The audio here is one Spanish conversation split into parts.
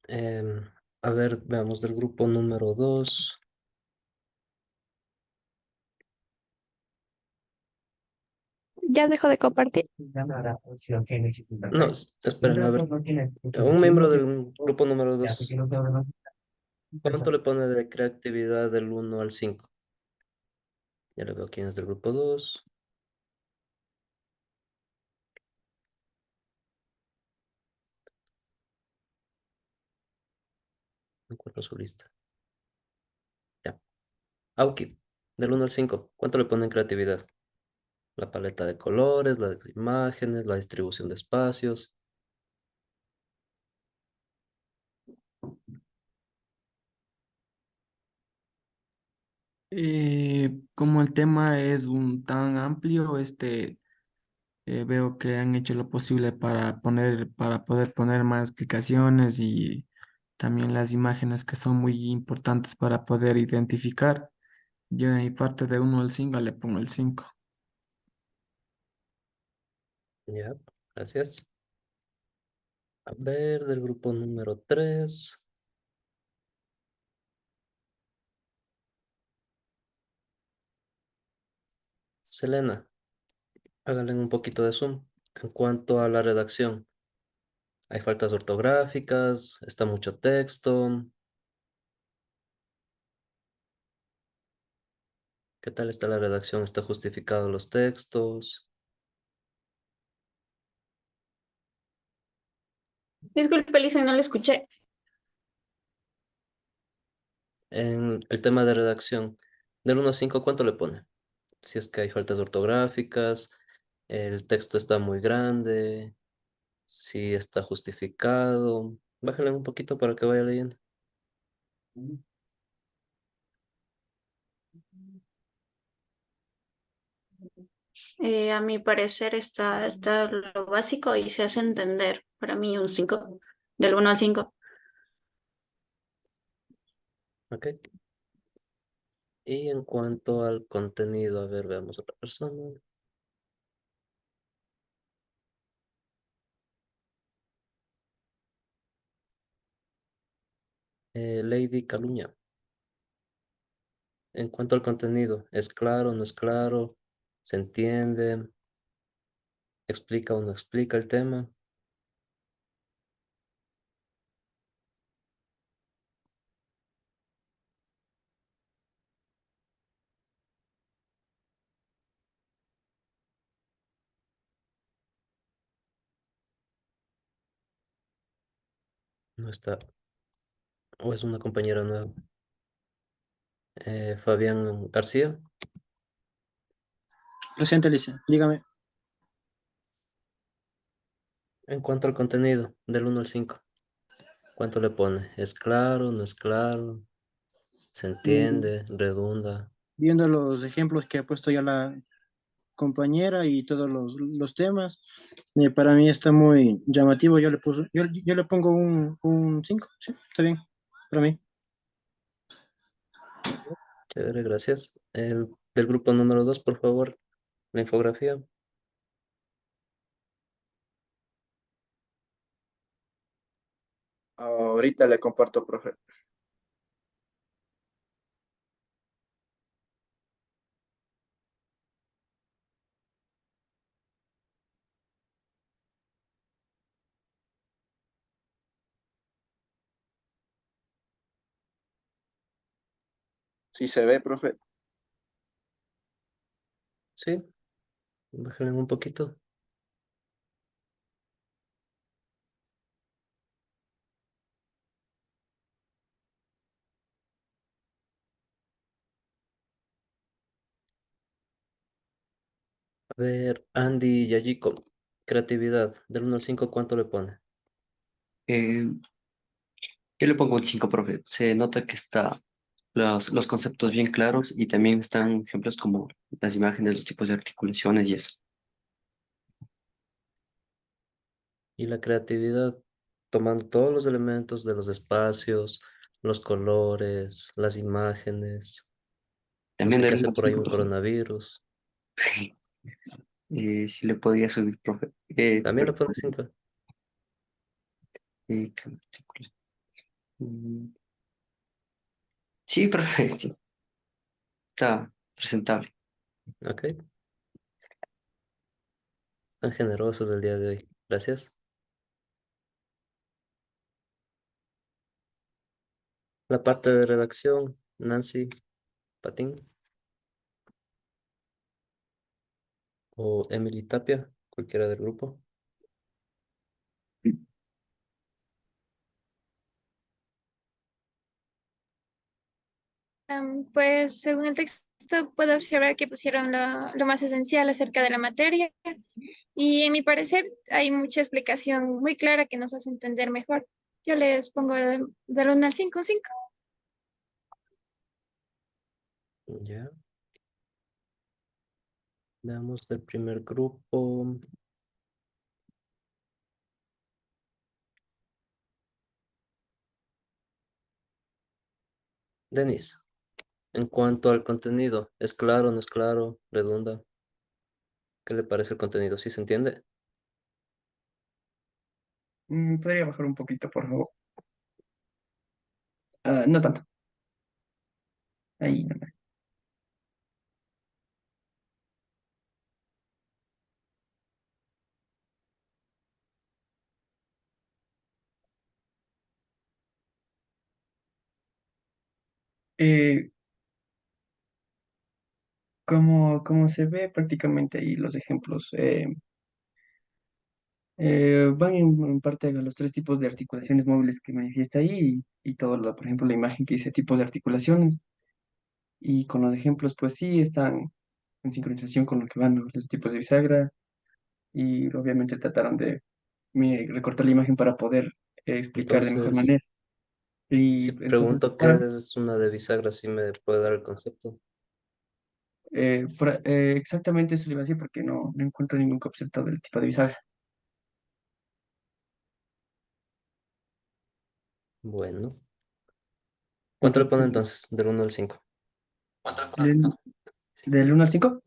Em, a ver, veamos del grupo número 2. Ya dejo de compartir. No, esperen, a ver. Un miembro del grupo número 2. ¿Cuánto le pone de creatividad del 1 al 5? Ya le veo quién es del grupo 2. No encuentro su lista. Ya. Auki, del 1 al 5. ¿Cuánto le pone en creatividad? La paleta de colores, las imágenes, la distribución de espacios. Como el tema es tan amplio, veo que han hecho lo posible para poder poner más explicaciones y también las imágenes que son muy importantes para poder identificar. Yo de mi parte de 1 al 5 le pongo el 5. Ya, gracias. A ver, del grupo número 3. Selena, háganle un poquito de zoom. En cuanto a la redacción, hay faltas ortográficas, está mucho texto. ¿Qué tal está la redacción? ¿Está justificado los textos? Disculpe, Lisa, no lo escuché. En el tema de redacción, del 1 al 5, ¿cuánto le pone? Si es que hay faltas ortográficas, el texto está muy grande, si está justificado. Bájale un poquito para que vaya leyendo. A mi parecer está lo básico y se hace entender. Para mí un 5 del 1 al 5. ¿Ok? Y en cuanto al contenido, a ver, veamos otra persona. Lady Caluña. En cuanto al contenido, ¿es claro, no es claro? ¿Se entiende? ¿Explica o no explica el tema? No está, o es una compañera nueva. Fabián García. Presente, Alicia. Dígame. En cuanto al contenido, del 1 al 5, ¿cuánto le pone? ¿Es claro, no es claro? ¿Se Mm, entiende? ¿Redunda? Viendo los ejemplos que ha puesto ya la compañera y todos los temas, para mí está muy llamativo. Yo le pongo un 5. Sí, está bien, para mí. Chévere, gracias. El del grupo número 2, por favor, la infografía. Ahorita le comparto, profe. Sí se ve, profe. Sí, bájale un poquito. A ver, Andy Yayiko, creatividad, del 1 al 5, ¿cuánto le pone? Eh, yo le pongo un 5, profe. Se nota que está los conceptos bien claros y también están ejemplos como las imágenes, los tipos de articulaciones y eso. Y la creatividad, tomando todos los elementos de los espacios, los colores, las imágenes. No También sé le qué doy hace un por ahí 5, un profe. coronavirus. Si le podía subir, profe. También le pone 5. ¿Qué artículos? Mm, sí, perfecto. Está presentable. Ok, están generosos el día de hoy. Gracias. La parte de redacción, Nancy Patín o Emily Tapia, cualquiera del grupo. Pues según el texto puedo observar que pusieron lo más esencial acerca de la materia y en mi parecer hay mucha explicación muy clara que nos hace entender mejor. Yo les pongo del 1 al 5, 5. Ya, veamos del primer grupo. Denis, en cuanto al contenido, ¿es claro, no es claro, redunda? ¿Qué le parece el contenido? ¿Sí se entiende? ¿Podría bajar un poquito, por favor? Ah, no tanto. Ahí nomás. Eh, como se ve prácticamente ahí los ejemplos, van en parte a los tres tipos de articulaciones móviles que manifiesta ahí y todo, por ejemplo, la imagen que dice tipos de articulaciones. Y con los ejemplos, pues sí, están en sincronización con lo que van, ¿no? Los tipos de bisagra y obviamente trataron de recortar la imagen para poder explicar de mejor Entonces, manera. Y si entonces, pregunto qué es una de bisagra, ¿sí me puede dar el concepto? exactamente eso le iba a decir porque no encuentro ningún concepto del tipo de bisagra. Bueno, ¿cuánto le pone Entonces, entonces? Del 1 al 5. del, del 1 al 5,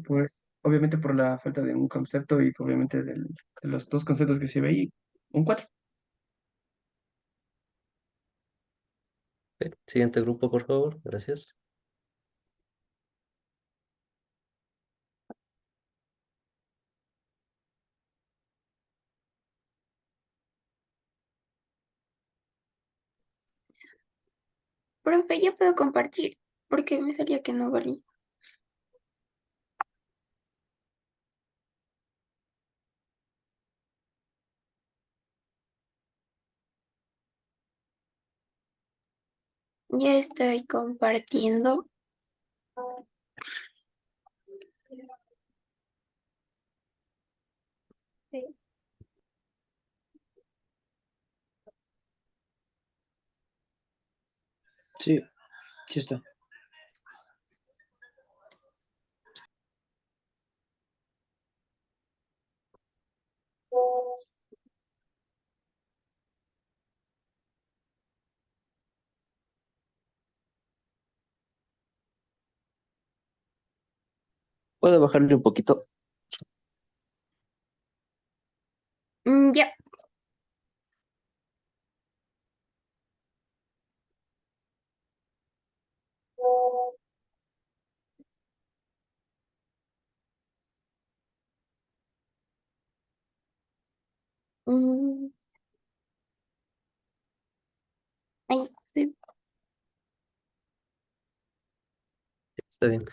pues obviamente por la falta de un concepto y obviamente de los dos conceptos que se ve ahí, un 4. Siguiente grupo, por favor. Gracias. Profe, ya puedo compartir, porque me salía que no valía. Ya estoy compartiendo. Sí. Sí, sí está. ¿Puede bajarle un poquito? Ya. Mm, ahí, sí. Está bien.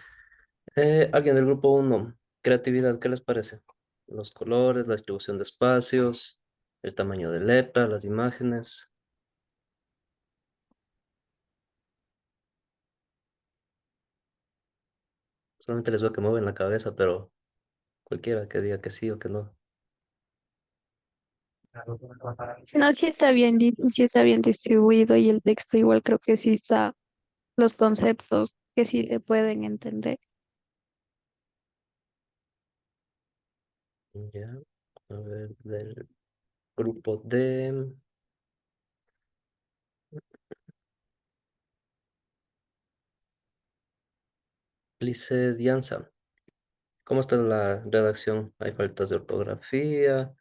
Alguien del grupo uno, creatividad, ¿qué les parece? Los colores, la distribución de espacios, el tamaño de letra, las imágenes. Solamente les veo que mueven la cabeza, pero cualquiera que diga que sí o que no. No, sí está bien, sí está bien distribuido y el texto igual creo que sí está, los conceptos que sí se pueden entender. Ya. A ver, del grupo D, Lice Dianza. ¿Cómo está la redacción? ¿Hay faltas de ortografía?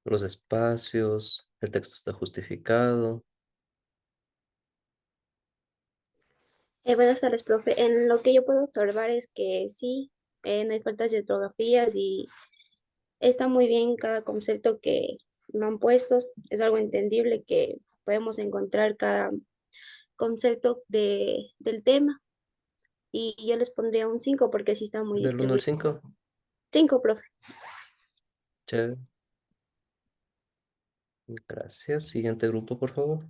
los espacios, el texto está justificado. Buenas tardes, profe. En lo que yo puedo observar es que sí, no hay faltas de ortografías y está muy bien cada concepto que me han puesto. Es algo entendible que podemos encontrar cada concepto del tema. Y yo les pondría un 5 porque sí está muy Del 1 al distribuido. 5. 5, profe. Chévere. Gracias. Siguiente grupo, por favor.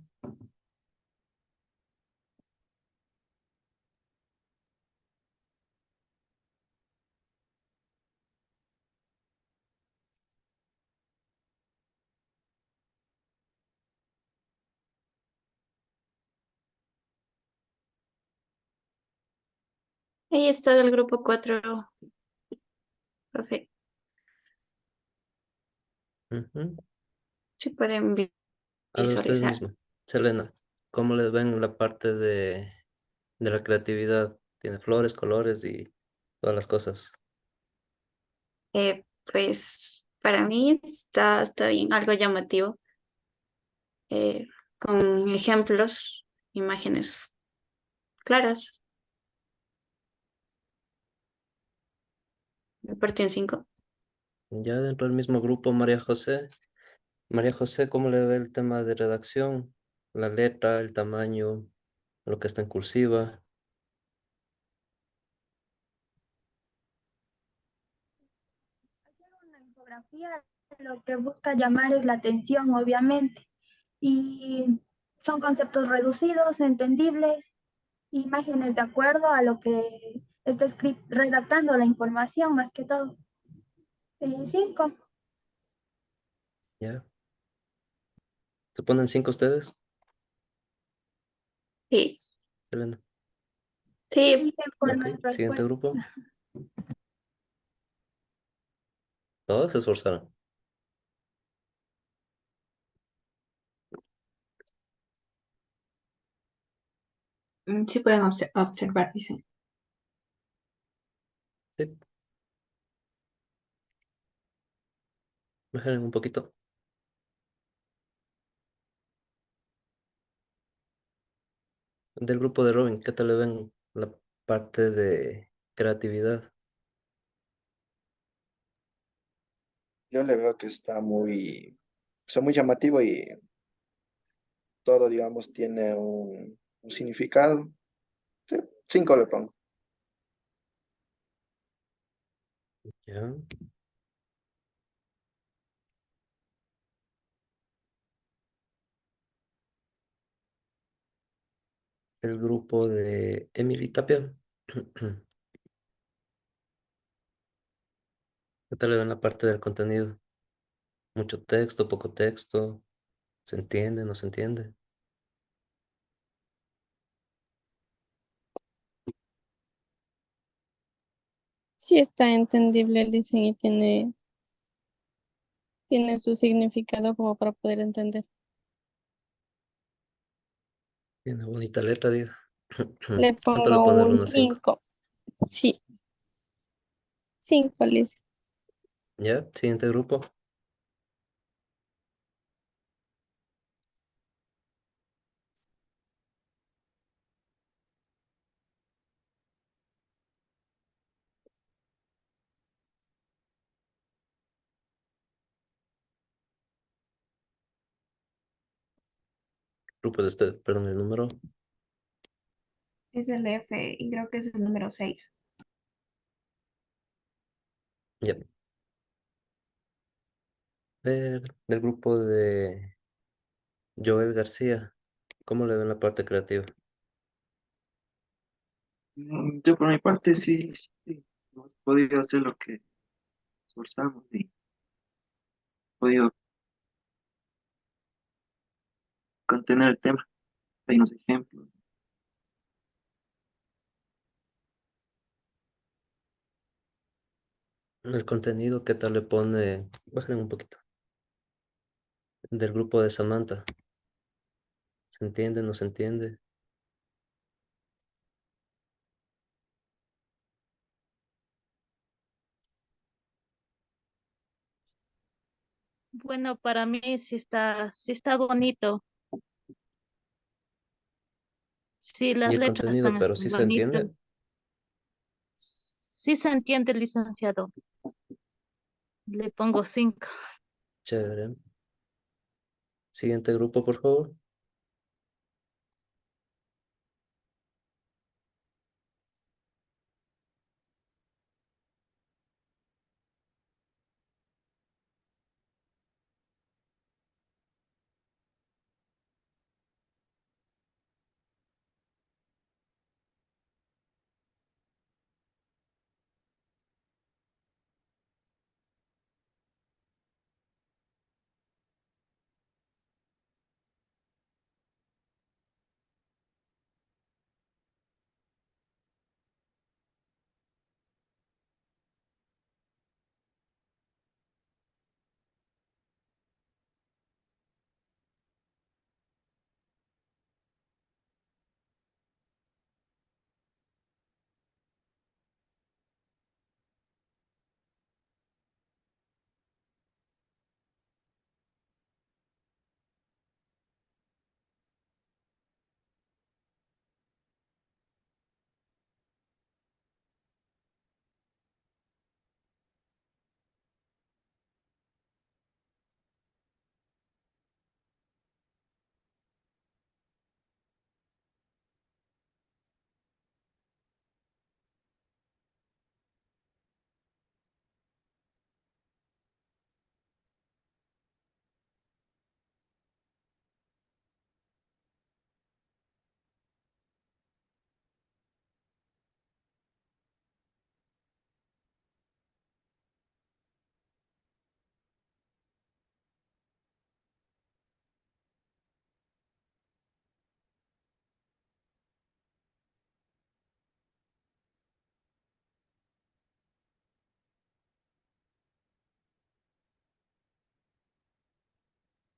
Ahí está el grupo 4, profe. Ujú. Si pueden Habla usted visualizar. mismo. Selena, ¿cómo le ven la parte de la creatividad? Tiene flores, colores y todas las cosas. Pues para mí está bien, algo llamativo, eh, con ejemplos, imágenes claras. Me partí un 5. Ya dentro del mismo grupo, María José. María José, ¿cómo le ve el tema de redacción? La letra, el tamaño, lo que está en cursiva. Hacer una infografía lo que busca llamar es la atención, obviamente, y son conceptos reducidos, entendibles, imágenes de acuerdo a lo que está redactando la información, más que todo. 5. ¿Ya? ¿Se ponen 5 ustedes, Sí, Selena? sí, Por Ok, nuestra siguiente respuesta. grupo. Todos se esforzaron. Sí pueden observar, dicen. Sí, mejoren un poquito. Del grupo de Robin, ¿qué tal le ven la parte de creatividad? Yo le veo que está muy, o sea, muy llamativo y todo, digamos, tiene un significado. Sí, 5 le pongo. ¿Ya? El grupo de Emily Tapia. ¿Qué tal le ven la parte del contenido? Mucho texto, poco texto, ¿se entiende, no se entiende? Sí está entendible el diseño y tiene su significado como para poder entender. Tiene bonita letra, diga. Le ¿Cuánto le pongo pone el un 1 al 5? 5. Sí, 5, Liz. ¿Ya? Siguiente grupo. Grupo de este, perdón, el número. Es el F y creo que es el número 6. Ya. Del grupo de Joel García. ¿Cómo le ven la parte creativa? Yo por mi parte sí, hemos podido hacer lo que esforzamos y podido contener el tema. Hay unos ejemplos. El contenido, ¿qué tal le pone? Bájale un poquito. Del grupo de Samantha. ¿Se entiende, no se entiende? Bueno, para mí sí está bonito. Sí, Y las el letras contenido, están pero sí se bonitas. entiende. Sí se entiende, licenciado. Le pongo 5. Chévere. Siguiente grupo, por favor.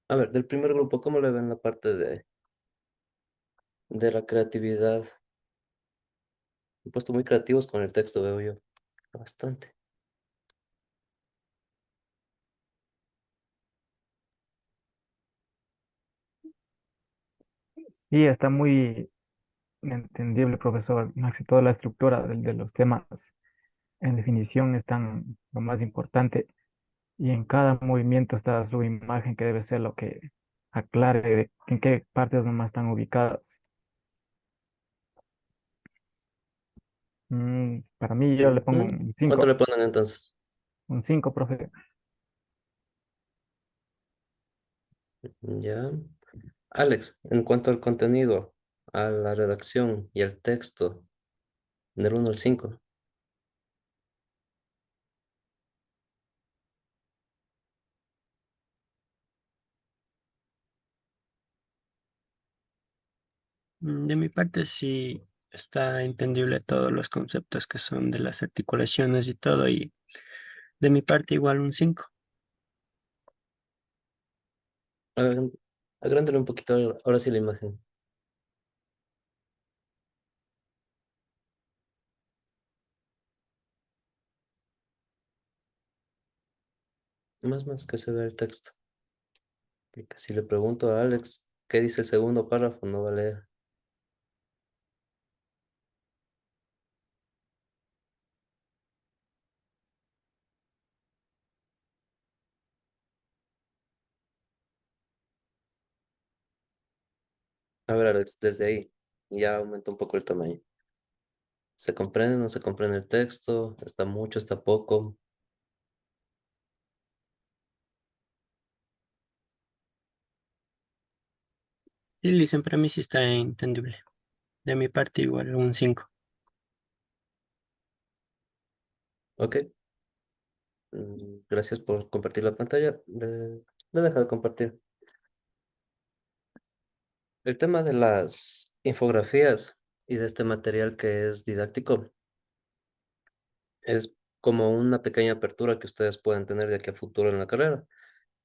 A ver, del primer grupo, ¿cómo le ven la parte de la creatividad? Han puesto muy creativos con el texto, veo yo. Bastante. Sí, está muy entendible, profesor. Más que toda la estructura de los temas en definición están lo más importante y en cada movimiento está su imagen que debe ser lo que aclare en qué partes nomás están ubicadas. Para mí yo le pongo Ujú. un ¿Cuánto 5, le ponen entonces? un 5, profe. Ya. Alex, en cuanto al contenido, a la redacción y al texto, del 1 al 5. De mi parte sí está entendible todos los conceptos que son de las articulaciones y todo, y de mi parte igual un 5. Agrándale un poquito ahora sí la imagen. Más que se vea el texto. Porque si le pregunto a Alex qué dice el segundo párrafo, no va a leer. A ver, Alex, desde ahí ya aumenta un poco el tamaño. ¿Se comprende o no se comprende el texto? ¿Está mucho, está poco? Y dicen para mí sí está entendible. De mi parte igual un 5. Ok. Gracias por compartir la pantalla. Le dejo de compartir. El tema de las infografías y de este material que es didáctico es como una pequeña apertura que ustedes pueden tener de aquí a futuro en la carrera.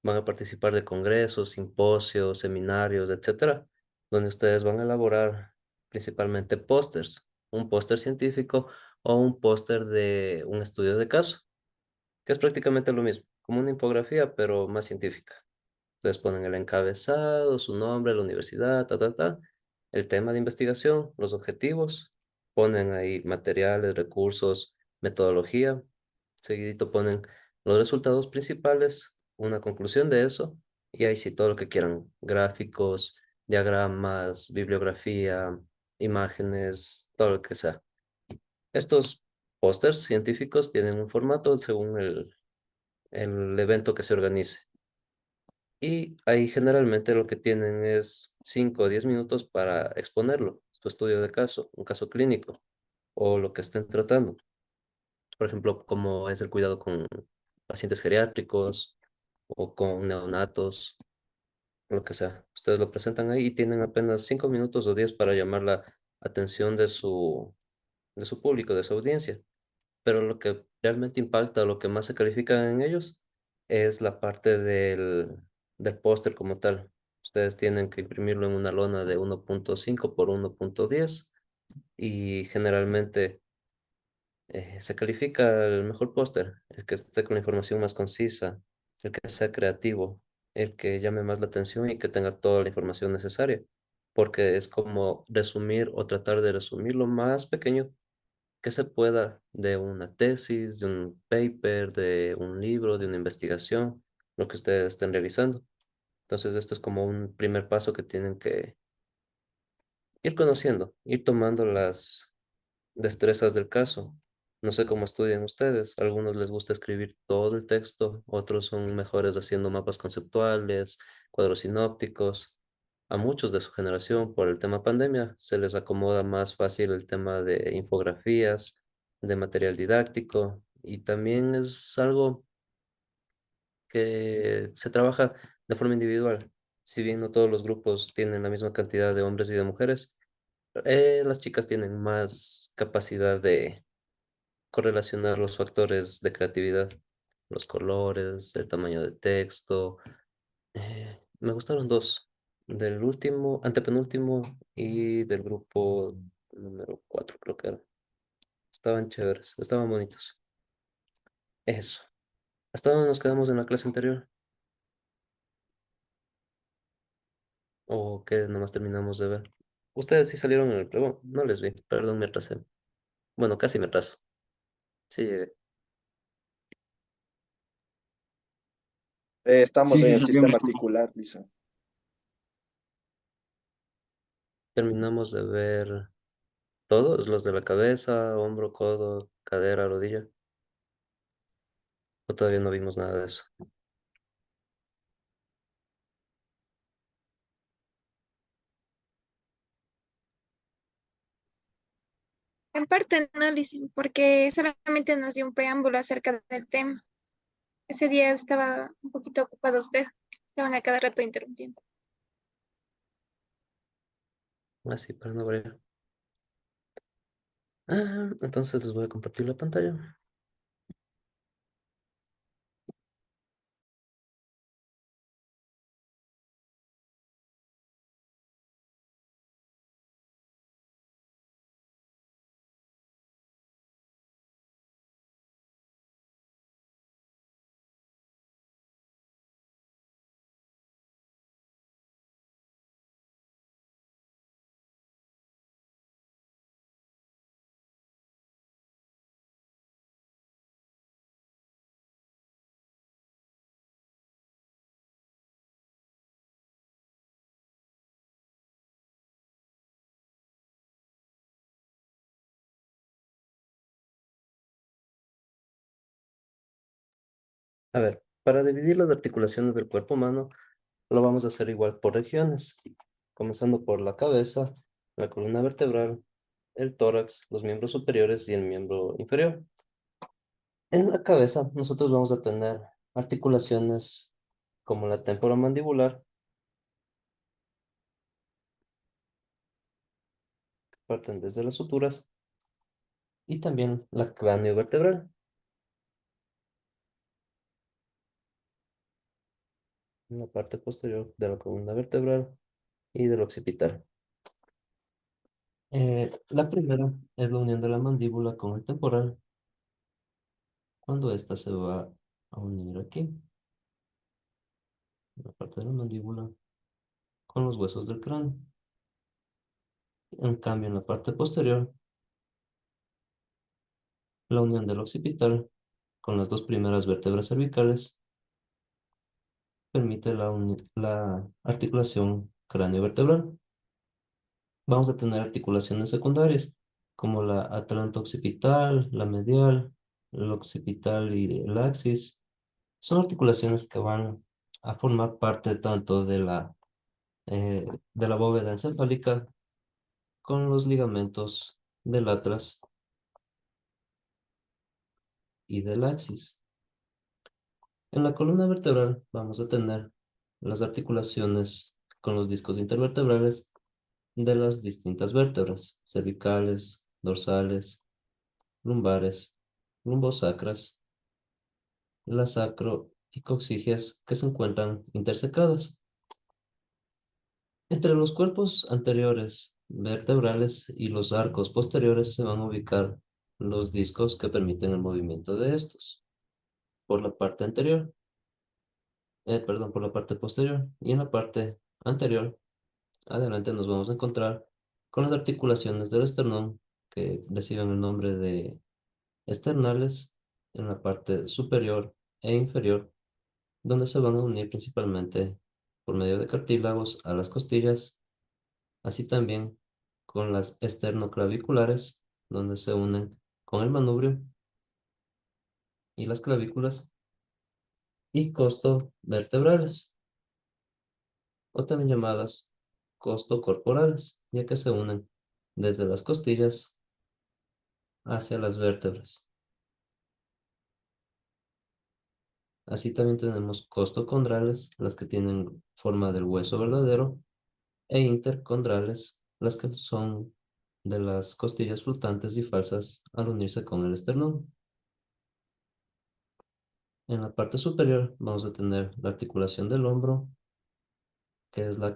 Van a participar de congresos, simposios, seminarios, etcétera, donde ustedes van a elaborar principalmente pósters, un póster científico o un póster de un estudio de caso, que es prácticamente lo mismo. como una infografía, pero más científica. Ustedes ponen el encabezado, su nombre, la universidad, el tema de investigación, los objetivos, ponen ahí materiales, recursos, metodología, seguidito ponen los resultados principales, una conclusión de eso, y ahí sí todo lo que quieran, gráficos, diagramas, bibliografía, imágenes, todo lo que sea. Estos pósters científicos tienen un formato según el evento que se organice. Y ahí generalmente lo que tienen es 5 o 10 minutos para exponerlo, su estudio de caso, un caso clínico o lo que estén tratando. Por ejemplo, como es el cuidado con pacientes geriátricos o con neonatos, lo que sea. Ustedes lo presentan ahí y tienen apenas 5 minutos o 10 para llamar la atención de su público, de su audiencia. Pero lo que realmente impacta, lo que más se califica en ellos, es la parte del póster como tal. Ustedes tienen que imprimirlo en una lona de 1.5 por 1.10 y generalmente se califica el mejor póster, el que esté con la información más concisa, el que sea creativo, el que llame más la atención y que tenga toda la información necesaria, porque es como resumir o tratar de resumir lo más pequeño que se pueda de una tesis, de un paper, de un libro, de una investigación, lo que ustedes estén realizando. Entonces, esto es como un primer paso que tienen que ir conociendo, ir tomando las destrezas del caso. No sé cómo estudian ustedes. A algunos les gusta escribir todo el texto, otros son mejores haciendo mapas conceptuales, cuadros sinópticos. A muchos de su generación, por el tema pandemia, se les acomoda más fácil el tema de infografías, de material didáctico, y también es algo que se trabaja de forma individual. Si bien no todos los grupos tienen la misma cantidad de hombres y de mujeres, las chicas tienen más capacidad de correlacionar los factores de creatividad, los colores, el tamaño de texto. Me gustaron dos, del último, antepenúltimo y del grupo número 4 creo que era. Estaban chéveres, estaban bonitos. Eso. ¿Hasta dónde nos quedamos en la clase anterior? ¿O qué nomás terminamos de ver? Ustedes sí salieron en el pregón, no les vi, perdón, me atrasé. Bueno, casi me atraso. Sí, llegué. Estamos Sí, en sí, el sabíamos. sistema articular, Lisa. Terminamos de ver todos, los de la cabeza, hombro, codo, cadera, rodilla. O todavía no vimos nada de eso. En parte no, Lizzy, porque solamente nos dio un preámbulo acerca del tema. Ese día estaba un poquito ocupado usted, estaban a cada rato interrumpiendo. Así, para no variar. Entonces les voy a compartir la pantalla. A ver, para dividir las articulaciones del cuerpo humano, lo vamos a hacer igual por regiones, comenzando por la cabeza, la columna vertebral, el tórax, los miembros superiores y el miembro inferior. En la cabeza, nosotros vamos a tener articulaciones como la temporomandibular, que parten desde las suturas, y también la craneovertebral, en la parte posterior de la columna vertebral y del occipital. La primera es la unión de la mandíbula con el temporal. Cuando ésta se va a unir aquí, en la parte de la mandíbula, con los huesos del cráneo. En cambio, en la parte posterior, la unión del occipital con las dos primeras vértebras cervicales permite la articulación cráneo-vertebral. Vamos a tener articulaciones secundarias, como la atlanto-occipital, la medial, el occipital y el axis. Son articulaciones que van a formar parte tanto de la bóveda encefálica con los ligamentos del atlas y del axis. En la columna vertebral vamos a tener las articulaciones con los discos intervertebrales de las distintas vértebras, cervicales, dorsales, lumbares, lumbosacras, las sacro y coxígeas que se encuentran intersecadas. Entre los cuerpos anteriores vertebrales y los arcos posteriores se van a ubicar los discos que permiten el movimiento de estos. Por la parte anterior, perdón, por la parte posterior y en la parte anterior, adelante nos vamos a encontrar con las articulaciones del esternón que reciben el nombre de esternales en la parte superior e inferior, donde se van a unir principalmente por medio de cartílagos a las costillas, así también con las esternoclaviculares, donde se unen con el manubrio y las clavículas, y costovertebrales, o también llamadas costocorporales, ya que se unen desde las costillas hacia las vértebras. Así también tenemos costocondrales, las que tienen forma del hueso verdadero, e intercondrales, las que son de las costillas flotantes y falsas al unirse con el esternón. En la parte superior vamos a tener la articulación del hombro, que es la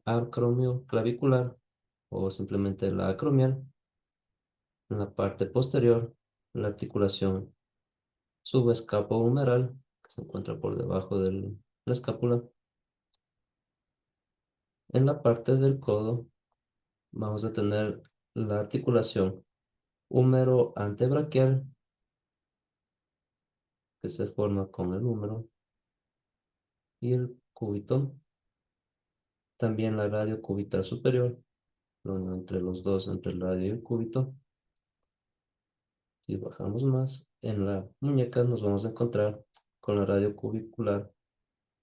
acromioclavicular o simplemente la acromial. En la parte posterior, la articulación subescapohumeral, que se encuentra por debajo de la escápula. En la parte del codo vamos a tener la articulación húmero antebraquial, que se forma con el húmero y el cúbito. También la radio cubital superior, entre los dos, entre el radio y el cúbito. Si bajamos más, en la muñeca nos vamos a encontrar con la radio cubicular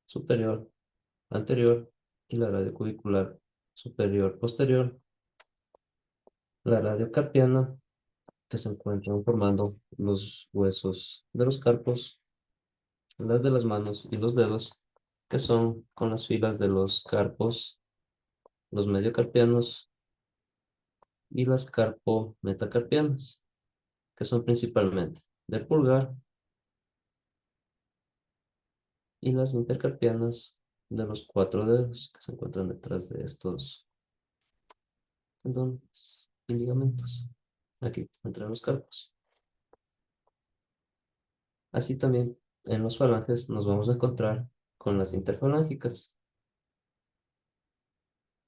superior, anterior y la radio cubicular superior, posterior. La radio carpiana, que se encuentran formando los huesos de los carpos, las de las manos y los dedos, que son con las filas de los carpos, los mediocarpianos y las carpometacarpianas, que son principalmente del pulgar, y las intercarpianas de los 4 dedos, que se encuentran detrás de estos tendones y ligamentos, aquí, entre los carpos. Así también en los falanges nos vamos a encontrar con las interfalángicas.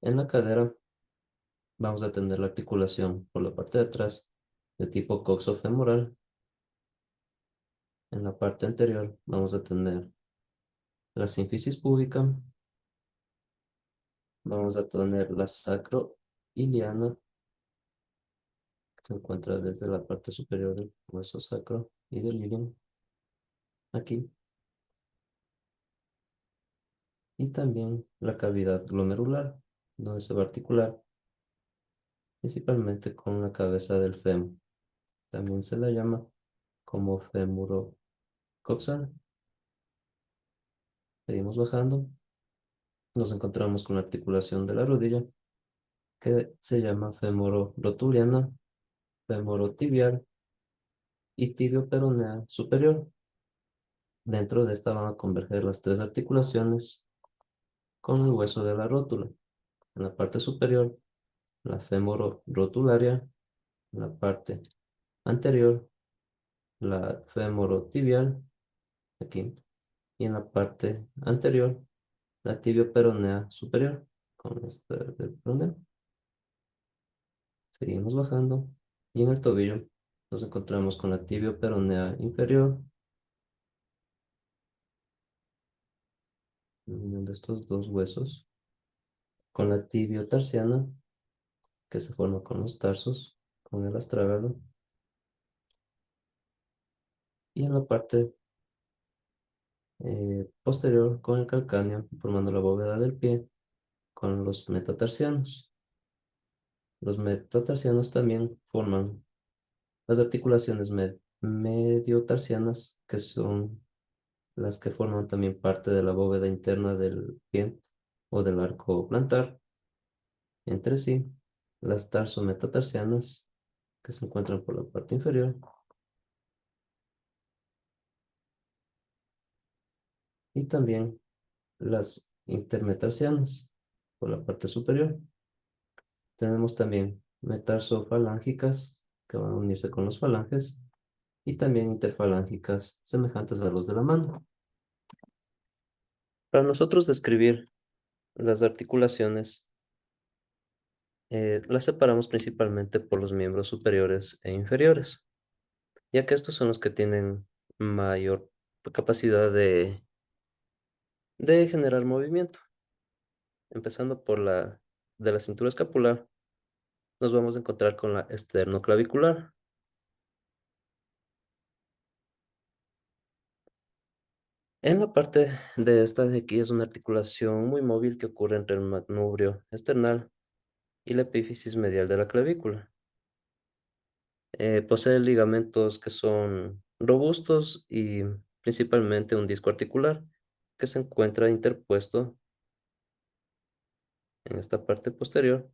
En la cadera vamos a tener la articulación por la parte de atrás de tipo coxofemoral. En la parte anterior vamos a tener la sínfisis púbica. Vamos a tener la sacroiliana, que se encuentra desde la parte superior del hueso sacro y del ilion, aquí. Y también la cavidad glomerular, donde se va a articular principalmente con la cabeza del fémur. También se la llama como fémuro coxal. Seguimos bajando. Nos encontramos con la articulación de la rodilla, que se llama femoro-rotuliana, femorotibial y tibio-peronea superior. Dentro de esta van a converger las tres articulaciones con el hueso de la rótula. En la parte superior, la femoro-rotularia. En la parte anterior, la femorotibial. aquí. Y en la parte anterior, la tibio-peronea superior, con este del peroneo. Seguimos bajando. Y en el tobillo nos encontramos con la tibio-peronea inferior. La unión de estos dos huesos. Con la tibio-tarsiana, que se forma con los tarsos, con el astrágalo. Y en la parte posterior con el calcáneo, formando la bóveda del pie, con los metatarsianos. Los metatarsianos también forman las articulaciones mediotarsianas, que son las que forman también parte de la bóveda interna del pie o del arco plantar. Entre sí, las tarsometatarsianas, que se encuentran por la parte inferior, y también las intermetatarsianas por la parte superior. Tenemos también metarsofalángicas, que van a unirse con los falanges, y también interfalángicas, semejantes a los de la mano. Para nosotros describir las articulaciones, las separamos principalmente por los miembros superiores e inferiores, ya que estos son los que tienen mayor capacidad de generar movimiento. Empezando por la de la cintura escapular, nos vamos a encontrar con la esternoclavicular. En la parte de esta de aquí es una articulación muy móvil que ocurre entre el manubrio esternal y la epífisis medial de la clavícula. Posee ligamentos que son robustos y principalmente un disco articular que se encuentra interpuesto en esta parte posterior,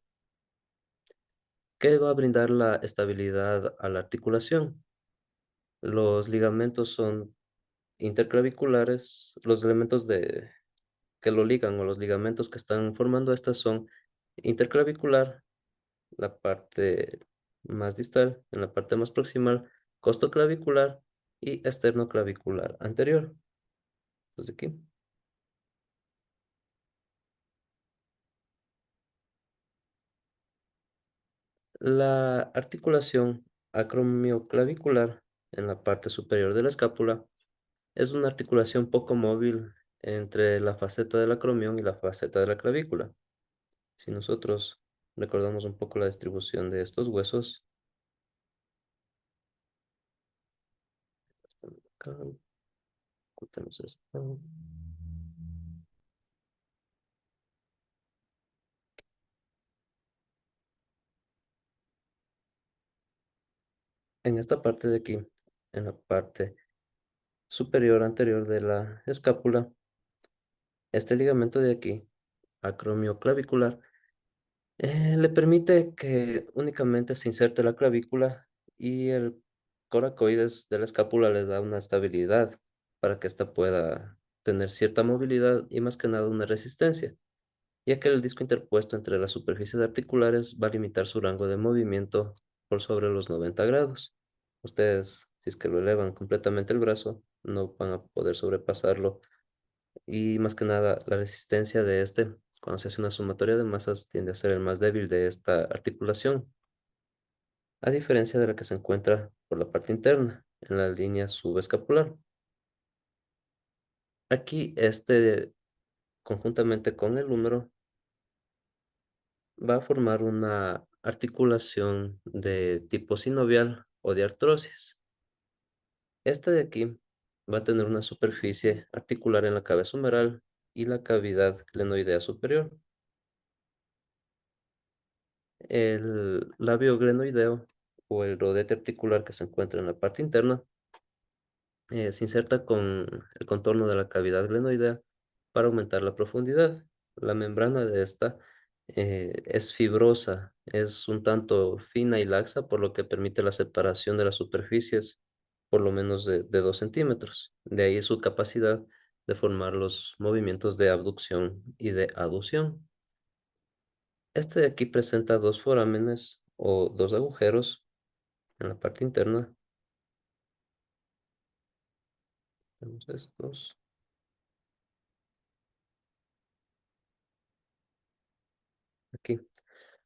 que va a brindar la estabilidad a la articulación. Los ligamentos son interclaviculares, los elementos que lo ligan o los ligamentos que están formando estas son interclavicular, la parte más distal, en la parte más proximal, costoclavicular y esternoclavicular anterior. Entonces aquí. La articulación acromioclavicular en la parte superior de la escápula es una articulación poco móvil entre la faceta del acromión y la faceta de la clavícula. Si nosotros recordamos un poco la distribución de estos huesos, acá, ocultamos esto. En esta parte de aquí, en la parte superior anterior de la escápula, este ligamento de aquí, acromioclavicular, le permite que únicamente se inserte la clavícula y el coracoides de la escápula le da una estabilidad para que ésta pueda tener cierta movilidad y más que nada una resistencia, ya que el disco interpuesto entre las superficies articulares va a limitar su rango de movimiento por sobre los 90 grados. Ustedes, si es que lo elevan completamente el brazo, no van a poder sobrepasarlo. Y más que nada, la resistencia de este, cuando se hace una sumatoria de masas, tiende a ser el más débil de esta articulación, a diferencia de la que se encuentra por la parte interna, en la línea subescapular. Aquí, este, conjuntamente con el húmero, va a formar una articulación de tipo sinovial o de artrosis. Este de aquí va a tener una superficie articular en la cabeza humeral y la cavidad glenoidea superior. El labio glenoideo o el rodete articular que se encuentra en la parte interna se inserta con el contorno de la cavidad glenoidea para aumentar la profundidad. La membrana de esta es fibrosa, es un tanto fina y laxa, por lo que permite la separación de las superficies por lo menos de 2 centímetros. De ahí su capacidad de formar los movimientos de abducción y de aducción. Este de aquí presenta dos forámenes o dos agujeros en la parte interna Tenemos estos. Aquí.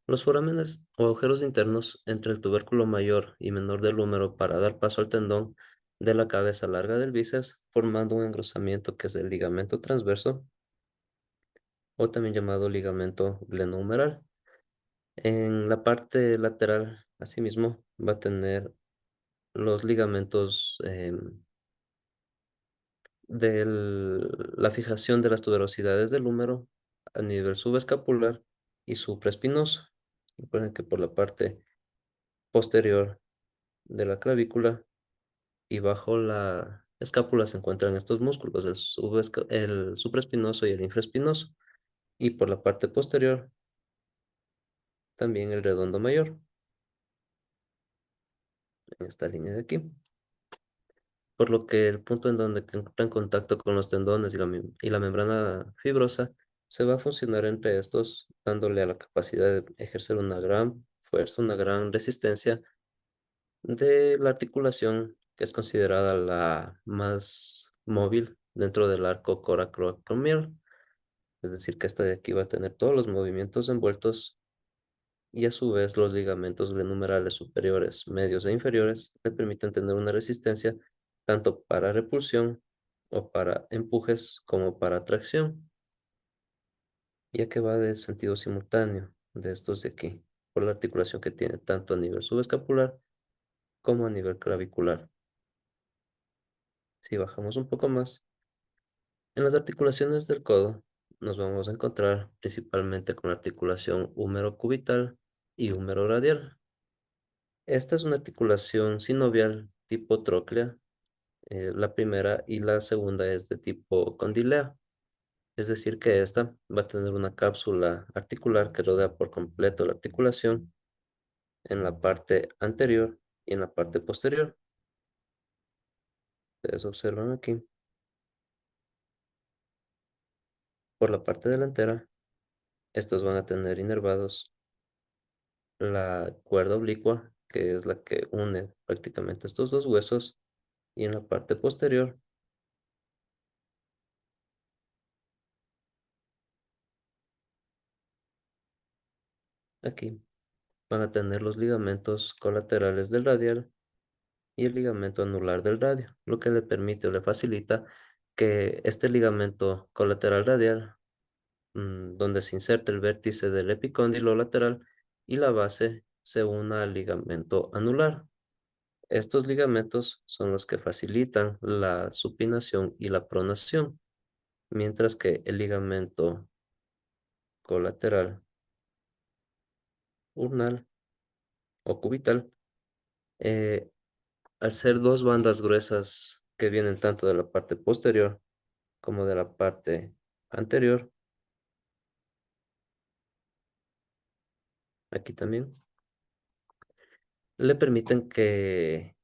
Los forámenes o agujeros internos entre el tubérculo mayor y menor del húmero para dar paso al tendón de la cabeza larga del bíceps, formando un engrosamiento que es el ligamento transverso o también llamado ligamento glenohumeral. En la parte lateral, asimismo, va a tener los ligamentos de la fijación de las tuberosidades del húmero a nivel subescapular y supraespinoso. Recuerden que por la parte posterior de la clavícula y bajo la escápula se encuentran estos músculos, el supraespinoso y el infraespinoso. Y por la parte posterior también el redondo mayor, en esta línea de aquí. Por lo que el punto en donde entra en contacto con los tendones y la membrana fibrosa se va a funcionar entre estos, dándole a la capacidad de ejercer una gran fuerza, una gran resistencia de la articulación que es considerada la más móvil dentro del arco coracoacromial. Es decir, que esta de aquí va a tener todos los movimientos envueltos y a su vez los ligamentos glenumerales superiores, medios e inferiores le permiten tener una resistencia tanto para repulsión o para empujes como para tracción, ya que va de sentido simultáneo de estos de aquí, por la articulación que tiene tanto a nivel subescapular como a nivel clavicular. Si bajamos un poco más, en las articulaciones del codo nos vamos a encontrar principalmente con la articulación húmero-cubital y húmero-radial. Esta es una articulación sinovial tipo tróclea, la primera, y la segunda es de tipo condilea. Es decir, que esta va a tener una cápsula articular que rodea por completo la articulación en la parte anterior y en la parte posterior. Ustedes observan aquí. Por la parte delantera, estos van a tener inervados la cuerda oblicua, que es la que une prácticamente estos dos huesos, y en la parte posterior, aquí, van a tener los ligamentos colaterales del radial y el ligamento anular del radio, lo que le permite o le facilita que este ligamento colateral radial, donde se inserta el vértice del epicóndilo lateral y la base, se una al ligamento anular. Estos ligamentos son los que facilitan la supinación y la pronación, mientras que el ligamento colateral ulnar o cubital, eh, al ser dos bandas gruesas que vienen tanto de la parte posterior como de la parte anterior, aquí también, le permiten que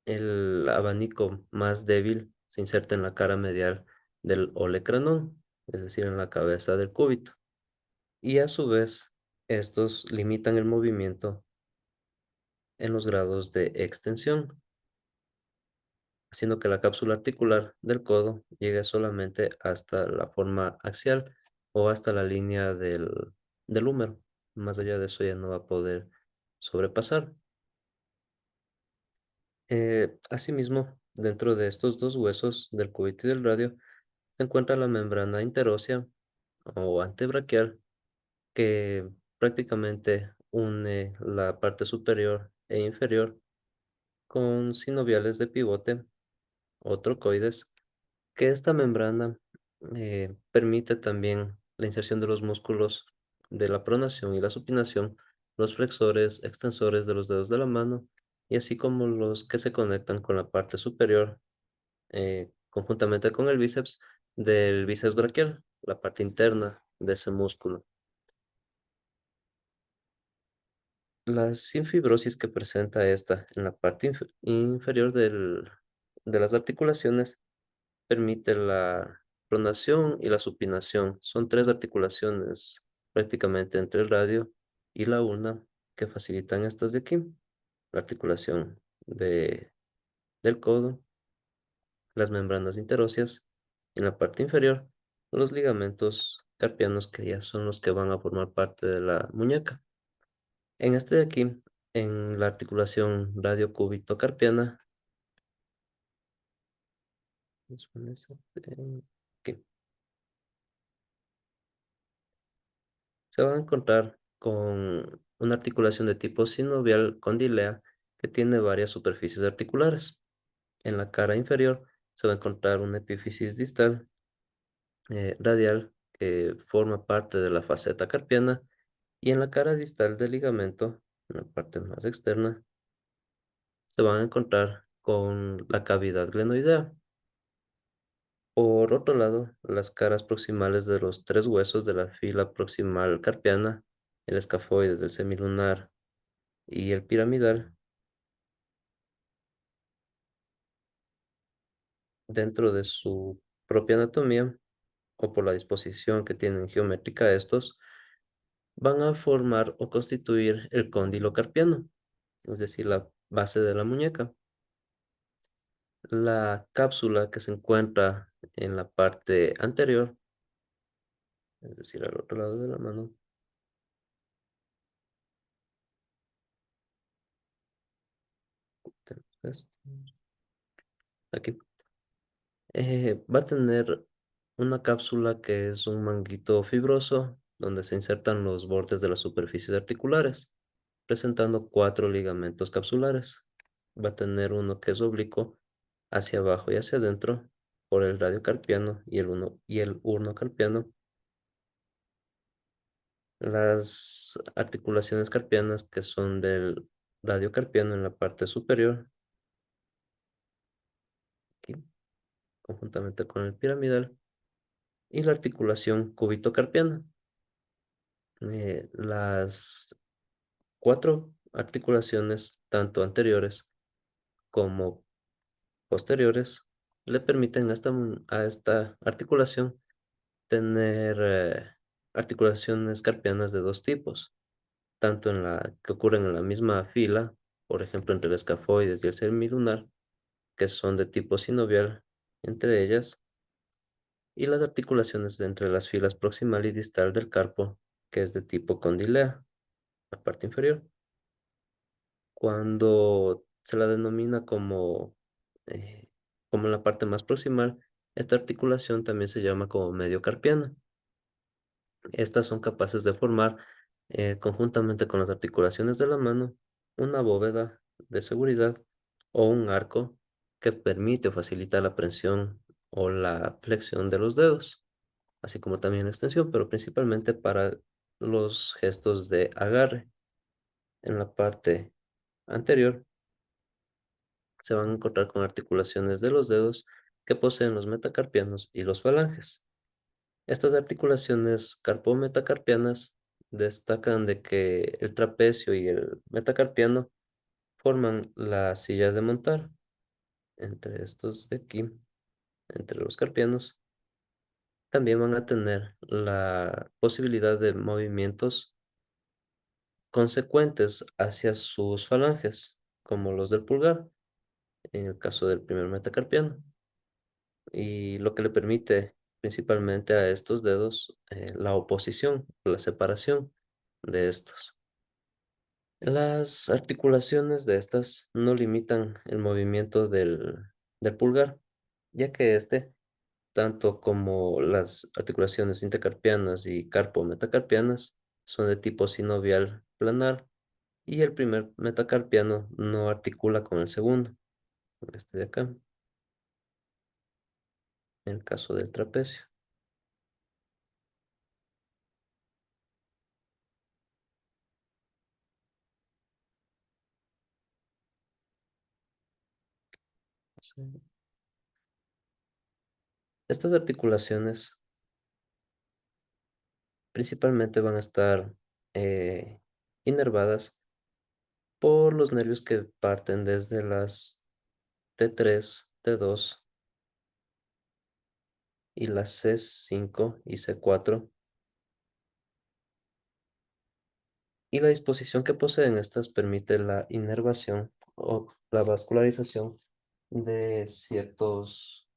el abanico más débil se inserte en la cara medial del olecranón, es decir, en la cabeza del cúbito. Y a su vez, estos limitan el movimiento en los grados de extensión, haciendo que la cápsula articular del codo llegue solamente hasta la forma axial o hasta la línea del húmero. Más allá de eso ya no va a poder sobrepasar. Asimismo, dentro de estos dos huesos del cúbito y del radio, se encuentra la membrana interósea o antebraquial que prácticamente une la parte superior e inferior con sinoviales de pivote o trocoides, que esta membrana permite también la inserción de los músculos de la pronación y la supinación, los flexores, extensores de los dedos de la mano, y así como los que se conectan con la parte superior, conjuntamente con el bíceps, del bíceps braquial, la parte interna de ese músculo. La sinfibrosis que presenta esta en la parte inferior de las articulaciones permite la pronación y la supinación. Son tres articulaciones prácticamente entre el radio y la ulna que facilitan estas de aquí. La articulación del codo, las membranas interóseas, y en la parte inferior, los ligamentos carpianos que ya son los que van a formar parte de la muñeca. En este de aquí, en la articulación radiocúbito-carpiana, aquí, se van a encontrar con una articulación de tipo sinovial condilea que tiene varias superficies articulares. En la cara inferior se va a encontrar una epífisis distal radial que forma parte de la faceta carpiana, y en la cara distal del ligamento, en la parte más externa, se van a encontrar con la cavidad glenoidea. Por otro lado, las caras proximales de los tres huesos de la fila proximal carpiana, el escafoides del semilunar y el piramidal, dentro de su propia anatomía o por la disposición que tienen geométrica estos, van a formar o constituir el cóndilo carpiano, es decir, la base de la muñeca. La cápsula que se encuentra en la parte anterior, es decir, al otro lado de la mano, tenemos esto, aquí, va a tener una cápsula que es un manguito fibroso donde se insertan los bordes de las superficies articulares, presentando 4 ligamentos capsulares. Va a tener uno que es oblicuo hacia abajo y hacia adentro por el radiocarpiano y el urnocarpiano. Las articulaciones carpianas que son del radiocarpiano en la parte superior, aquí, conjuntamente con el piramidal, y la articulación cúbito-carpiana. Las 4 articulaciones, tanto anteriores como posteriores, le permiten a esta articulación tener articulaciones carpianas de dos tipos, tanto en la que ocurren en la misma fila, por ejemplo, entre el escafoides y el semilunar, que son de tipo sinovial entre ellas, y las articulaciones de entre las filas proximal y distal del carpo, que es de tipo condilea, la parte inferior. Cuando se la denomina como en la parte más proximal, esta articulación también se llama como medio carpiana. Estas son capaces de formar, conjuntamente con las articulaciones de la mano, una bóveda de seguridad o un arco que permite o facilita la prensión o la flexión de los dedos, así como también la extensión, pero principalmente para los gestos de agarre. En la parte anterior se van a encontrar con articulaciones de los dedos que poseen los metacarpianos y los falanges. Estas articulaciones carpometacarpianas destacan de que el trapecio y el metacarpiano forman la silla de montar. Entre estos de aquí, entre los carpianos, también van a tener la posibilidad de movimientos consecuentes hacia sus falanges, como los del pulgar, en el caso del primer metacarpiano, y lo que le permite principalmente a estos dedos la oposición, la separación de estos. Las articulaciones de estas no limitan el movimiento del pulgar, ya que este, tanto como las articulaciones intercarpianas y carpometacarpianas, son de tipo sinovial planar, y el primer metacarpiano no articula con el segundo, este de acá, en el caso del trapecio. Sí. Estas articulaciones principalmente van a estar eh, inervadas por los nervios que parten desde las T3, T2 y las C5 y C4, y la disposición que poseen estas permite la inervación o la vascularización de ciertos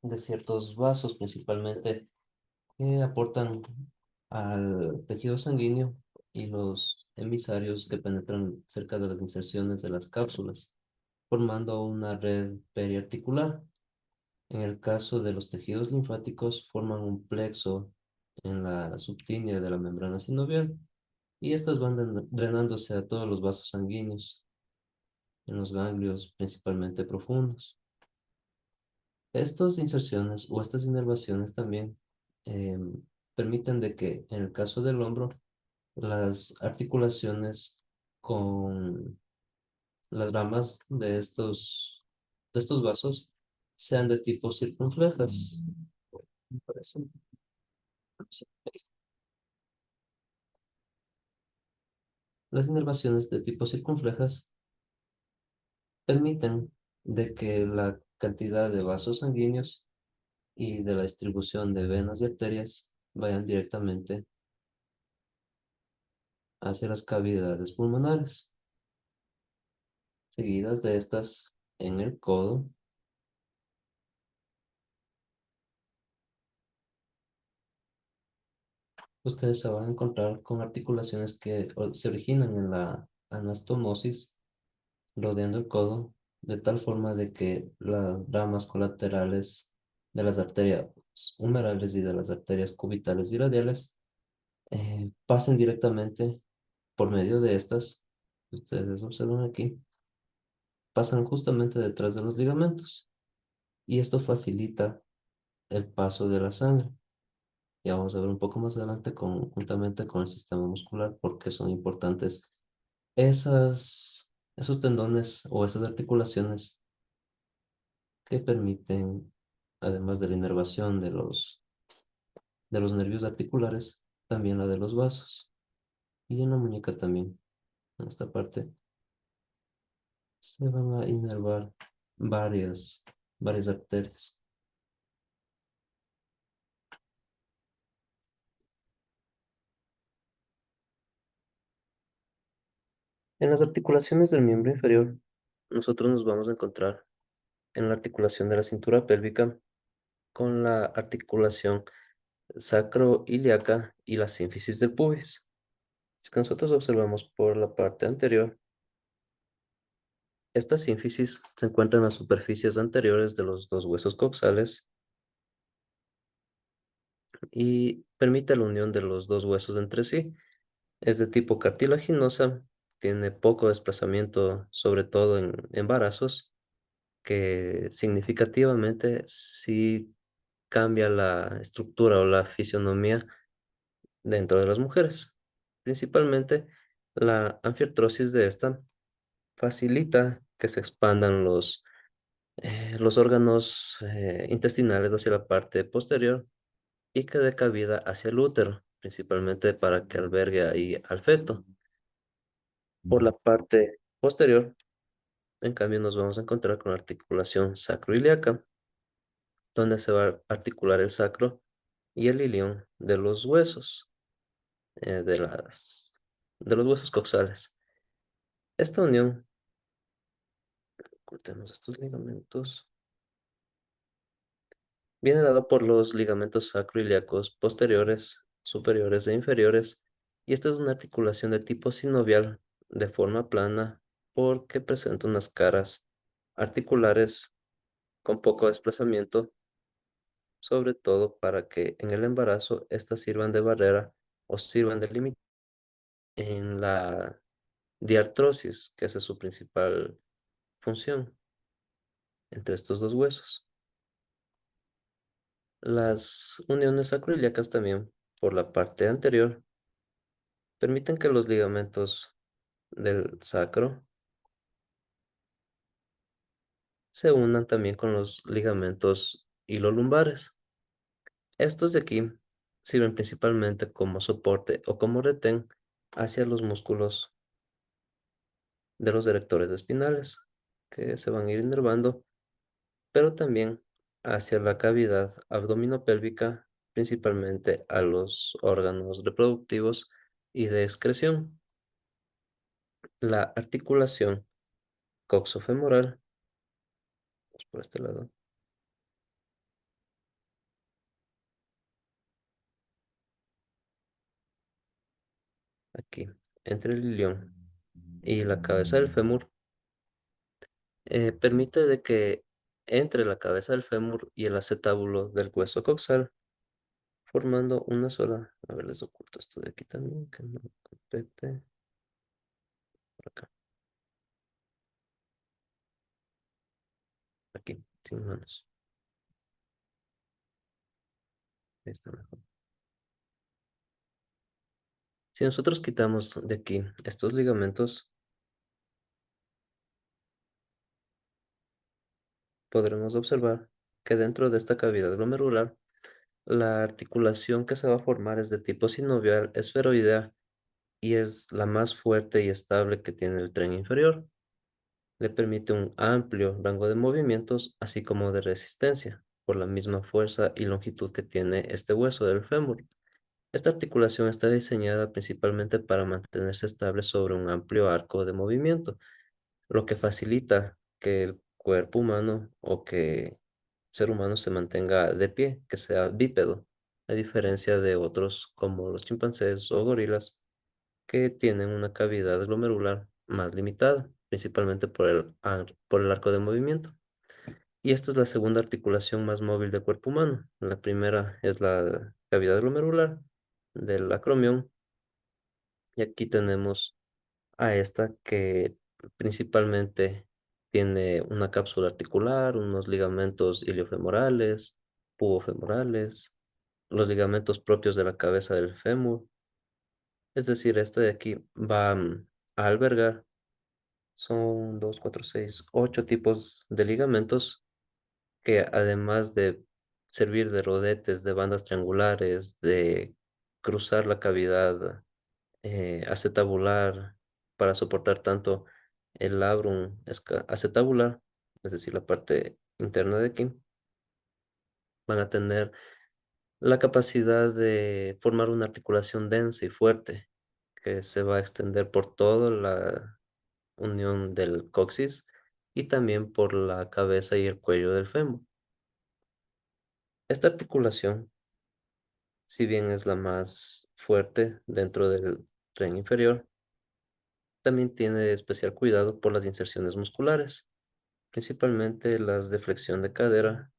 de ciertos vasos, principalmente que aportan al tejido sanguíneo y los emisarios que penetran cerca de las inserciones de las cápsulas, formando una red periarticular. En el caso de los tejidos linfáticos, forman un plexo en la subtínea de la membrana sinovial y estas van drenándose a todos los vasos sanguíneos, en los ganglios principalmente profundos. Estas inserciones o estas inervaciones también permiten de que en el caso del hombro, las articulaciones con las ramas de estos vasos sean de tipo circunflejas. Me parece. Sí, ahí está. Las inervaciones de tipo circunflejas permiten de que la cantidad de vasos sanguíneos y de la distribución de venas y arterias vayan directamente hacia las cavidades pulmonares, seguidas de estas en el codo. Ustedes se van a encontrar con articulaciones que se originan en la anastomosis, rodeando el codo, de tal forma de que las ramas colaterales de las arterias humerales y de las arterias cubitales y radiales pasen directamente por medio de estas, ustedes observan aquí, pasan justamente detrás de los ligamentos y esto facilita el paso de la sangre. Ya vamos a ver un poco más adelante juntamente con el sistema muscular porque son importantes esos tendones o esas articulaciones que permiten, además de la inervación de los nervios articulares, también la de los vasos. Y en la muñeca también, en esta parte, se van a inervar varias arterias. En las articulaciones del miembro inferior, nosotros nos vamos a encontrar en la articulación de la cintura pélvica con la articulación sacroiliaca y la sínfisis del pubis. Si que nosotros observamos por la parte anterior, esta sínfisis se encuentra en las superficies anteriores de los dos huesos coxales y permite la unión de los dos huesos entre sí. Es de tipo cartilaginosa, tiene poco desplazamiento, sobre todo en embarazos, que significativamente sí cambia la estructura o la fisionomía dentro de las mujeres. Principalmente la anfiartrosis de esta facilita que se expandan los órganos intestinales hacia la parte posterior y que dé cabida hacia el útero, principalmente para que albergue ahí al feto. Por la parte posterior, en cambio, nos vamos a encontrar con la articulación sacroiliaca, donde se va a articular el sacro y el ilion de los huesos, de los huesos coxales. Esta unión, cortemos estos ligamentos, viene dado por los ligamentos sacroiliacos posteriores, superiores e inferiores, y esta es una articulación de tipo sinovial de forma plana porque presenta unas caras articulares con poco desplazamiento, sobre todo para que en el embarazo estas sirvan de barrera o sirvan de límite en la diartrosis, que esa es su principal función entre estos dos huesos. Las uniones sacroiliacas también, por la parte anterior, permiten que los ligamentos del sacro se unan también con los ligamentos hilolumbares. Estos de aquí sirven principalmente como soporte o como retén hacia los músculos de los erectores espinales, que se van a ir inervando, pero también hacia la cavidad abdominopélvica, principalmente a los órganos reproductivos y de excreción. La articulación coxofemoral, por este lado, aquí, entre el ilión y la cabeza del fémur, permite de que entre la cabeza del fémur y el acetábulo del hueso coxal, formando una sola. A ver, les oculto esto de aquí también, que no compete. Por acá, aquí, sin manos. Ahí está mejor. Si nosotros quitamos de aquí estos ligamentos, podremos observar que dentro de esta cavidad glomerular, la articulación que se va a formar es de tipo sinovial esferoidea y es la más fuerte y estable que tiene el tren inferior. Le permite un amplio rango de movimientos, así como de resistencia, por la misma fuerza y longitud que tiene este hueso del fémur. Esta articulación está diseñada principalmente para mantenerse estable sobre un amplio arco de movimiento, lo que facilita que el cuerpo humano o que el ser humano se mantenga de pie, que sea bípedo, a diferencia de otros como los chimpancés o gorilas, que tienen una cavidad glomerular más limitada, principalmente por el arco de movimiento. Y esta es la segunda articulación más móvil del cuerpo humano. La primera es la cavidad glomerular del acromión, y aquí tenemos a esta que principalmente tiene una cápsula articular, unos ligamentos iliofemorales, pubofemorales, los ligamentos propios de la cabeza del fémur. Es decir, este de aquí va a albergar, son 2, 4, 6, 8 tipos de ligamentos que además de servir de rodetes, de bandas triangulares, de cruzar la cavidad acetabular para soportar tanto el labrum acetabular, es decir, la parte interna de aquí, van a tener la capacidad de formar una articulación densa y fuerte que se va a extender por toda la unión del coxis y también por la cabeza y el cuello del fémur. Esta articulación, si bien es la más fuerte dentro del tren inferior, también tiene especial cuidado por las inserciones musculares, principalmente las de flexión de cadera,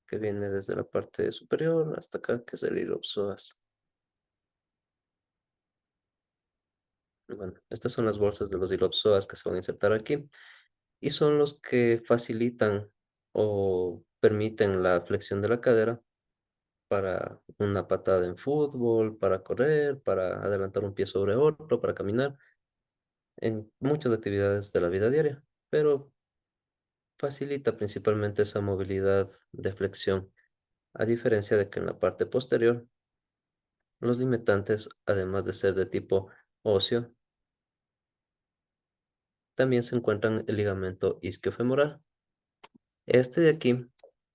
que viene desde la parte superior hasta acá, que es el iliopsoas. Bueno, estas son las bolsas de los iliopsoas que se van a insertar aquí y son los que facilitan o permiten la flexión de la cadera para una patada en fútbol, para correr, para adelantar un pie sobre otro, para caminar, en muchas actividades de la vida diaria, pero facilita principalmente esa movilidad de flexión, a diferencia de que en la parte posterior, los limitantes, además de ser de tipo óseo, también se encuentran el ligamento isquiofemoral. Este de aquí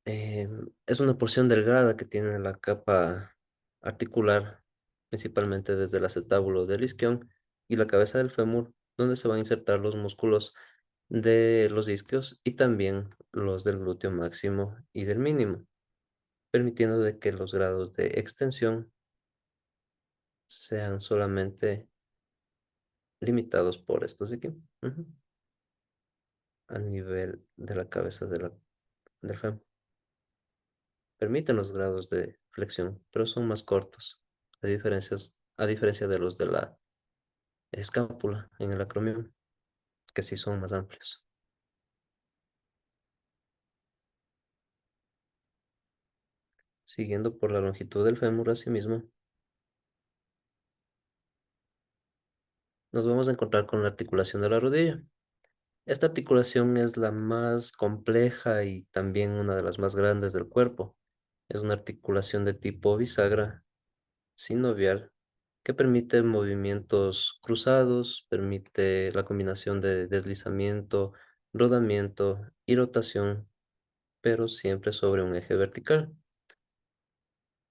es una porción delgada que tiene la capa articular, principalmente desde el acetábulo del isquion y la cabeza del fémur, donde se van a insertar los músculos de los isquios y también los del glúteo máximo y del mínimo, permitiendo de que los grados de extensión sean solamente limitados por estos de aquí, a nivel de la cabeza del fémur. Permiten los grados de flexión, pero son más cortos, a diferencia de los de la escápula en el acromión, que sí son más amplios. Siguiendo por la longitud del fémur, asimismo, nos vamos a encontrar con la articulación de la rodilla. Esta articulación es la más compleja y también una de las más grandes del cuerpo. Es una articulación de tipo bisagra, sinovial, que permite movimientos cruzados, permite la combinación de deslizamiento, rodamiento y rotación, pero siempre sobre un eje vertical.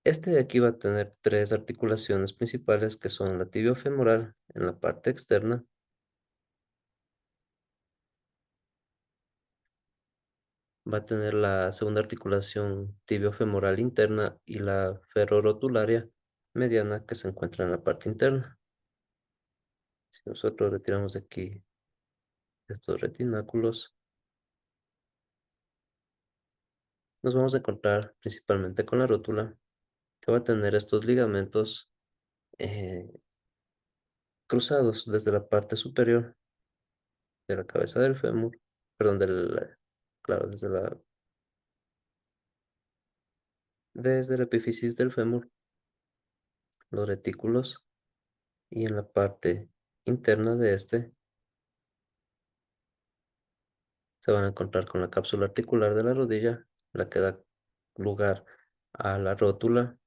Este de aquí va a tener tres articulaciones principales que son la tibiofemoral en la parte externa, va a tener la segunda articulación tibiofemoral interna y la ferrorotularia mediana que se encuentra en la parte interna. Si nosotros retiramos de aquí estos retináculos, nos vamos a encontrar principalmente con la rótula, que va a tener estos ligamentos eh, cruzados desde la parte superior de la cabeza del fémur, perdón, claro, desde la epífisis del fémur, los retículos, y en la parte interna de este se van a encontrar con la cápsula articular de la rodilla, la que da lugar a la rótula.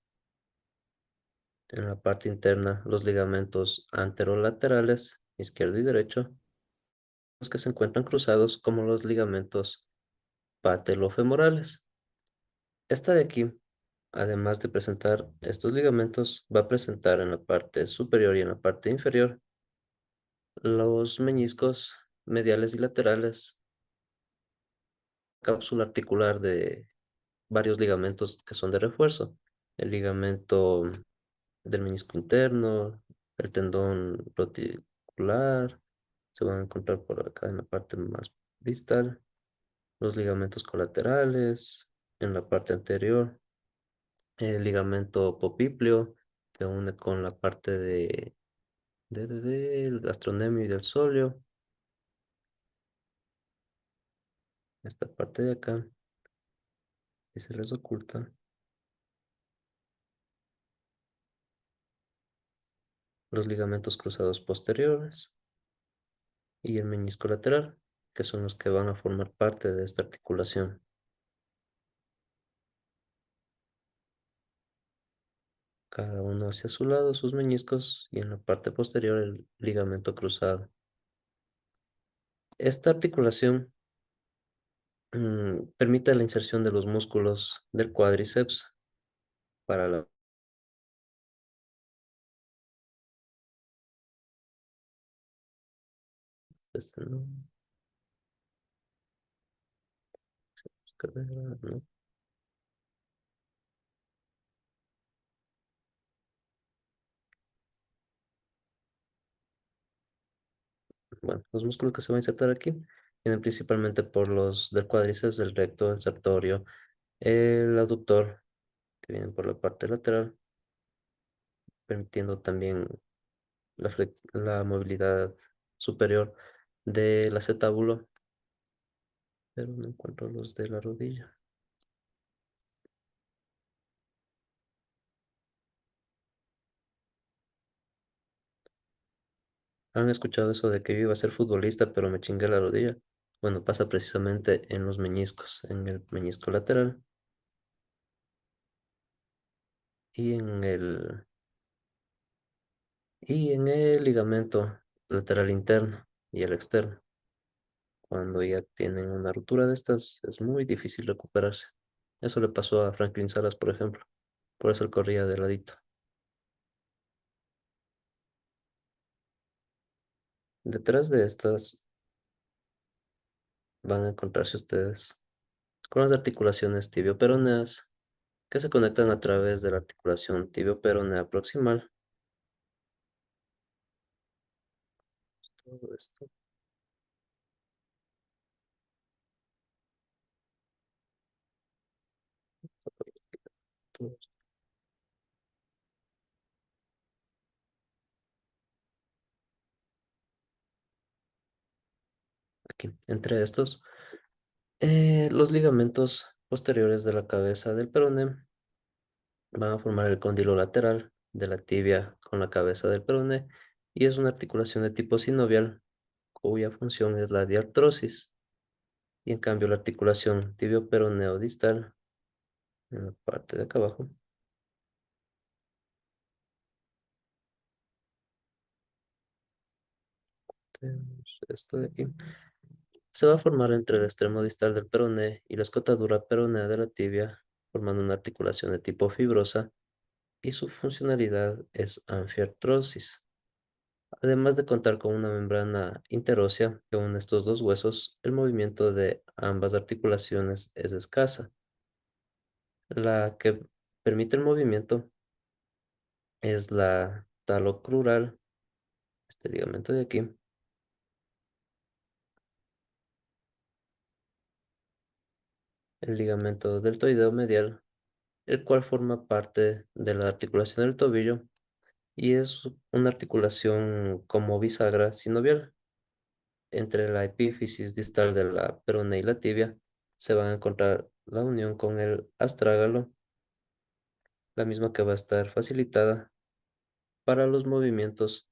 En la parte interna, los ligamentos anterolaterales, izquierdo y derecho, los que se encuentran cruzados como los ligamentos patelofemorales. Esta de aquí, además de presentar estos ligamentos, va a presentar en la parte superior y en la parte inferior los meñiscos mediales y laterales, cápsula articular de varios ligamentos que son de refuerzo. El ligamento del menisco interno, el tendón roticular, se van a encontrar por acá en la parte más distal, los ligamentos colaterales, en la parte anterior, el ligamento popliteo, que une con la parte del gastrocnemio y del sóleo, esta parte de acá, y se les oculta, los ligamentos cruzados posteriores y el menisco lateral, que son los que van a formar parte de esta articulación. Cada uno hacia su lado, sus meñiscos, y en la parte posterior el ligamento cruzado. Esta articulación permite la inserción de los músculos del cuádriceps para la... Este no, cadera, no. Bueno, los músculos que se van a insertar aquí vienen principalmente por los del cuádriceps, del recto, el sartorio, el aductor, que vienen por la parte lateral, permitiendo también la movilidad superior del acetábulo, pero no encuentro los de la rodilla. ¿Han escuchado eso de que yo iba a ser futbolista, pero me chingué la rodilla? Bueno, pasa precisamente en los meñiscos, en el meñisco lateral y en el ligamento lateral interno y el externo. Cuando ya tienen una ruptura de estas, es muy difícil recuperarse. Eso le pasó a Franklin Salas, por ejemplo. Por eso él corría de ladito. Detrás de estas van a encontrarse ustedes con las articulaciones tibioperoneas que se conectan a través de la articulación tibioperonea proximal. Todo esto. Todo esto. Aquí, entre estos, los ligamentos posteriores de la cabeza del peroné van a formar el cóndilo lateral de la tibia con la cabeza del peroné y es una articulación de tipo sinovial cuya función es la diartrosis. Y en cambio la articulación tibio-peroneo distal, en la parte de acá abajo, tenemos esto de aquí, se va a formar entre el extremo distal del peroné y la escotadura peronea de la tibia, formando una articulación de tipo fibrosa y su funcionalidad es anfiartrosis. Además de contar con una membrana interósea que une estos dos huesos, el movimiento de ambas articulaciones es escasa. La que permite el movimiento es la talocrural este ligamento de aquí, el ligamento deltoideo medial, el cual forma parte de la articulación del tobillo y es una articulación como bisagra sinovial. Entre la epífisis distal de la peroné y la tibia se van a encontrar la unión con el astrágalo, la misma que va a estar facilitada para los movimientos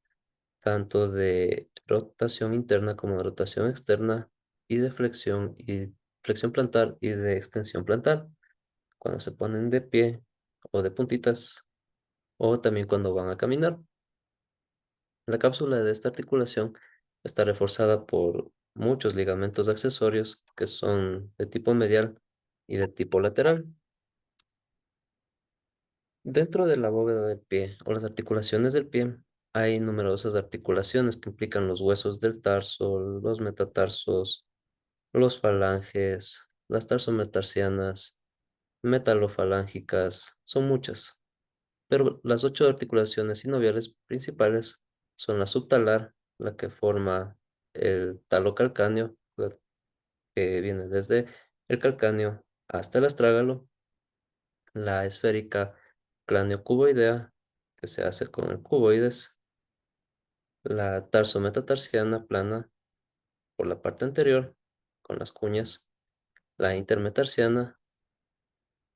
tanto de rotación interna como de rotación externa y de flexión plantar y de extensión plantar, cuando se ponen de pie o de puntitas o también cuando van a caminar. La cápsula de esta articulación está reforzada por muchos ligamentos accesorios que son de tipo medial y de tipo lateral. Dentro de la bóveda del pie o las articulaciones del pie hay numerosas articulaciones que implican los huesos del tarso, los metatarsos, los falanges, las tarsometarsianas, metalofalángicas, son muchas. Pero las 8 articulaciones sinoviales principales son la subtalar, la que forma el talo calcáneo, la que viene desde el calcáneo hasta el astrágalo, la esférica craniocuboidea, que se hace con el cuboides, la tarsometatarsiana plana por la parte anterior, con las cuñas, la intermetarsiana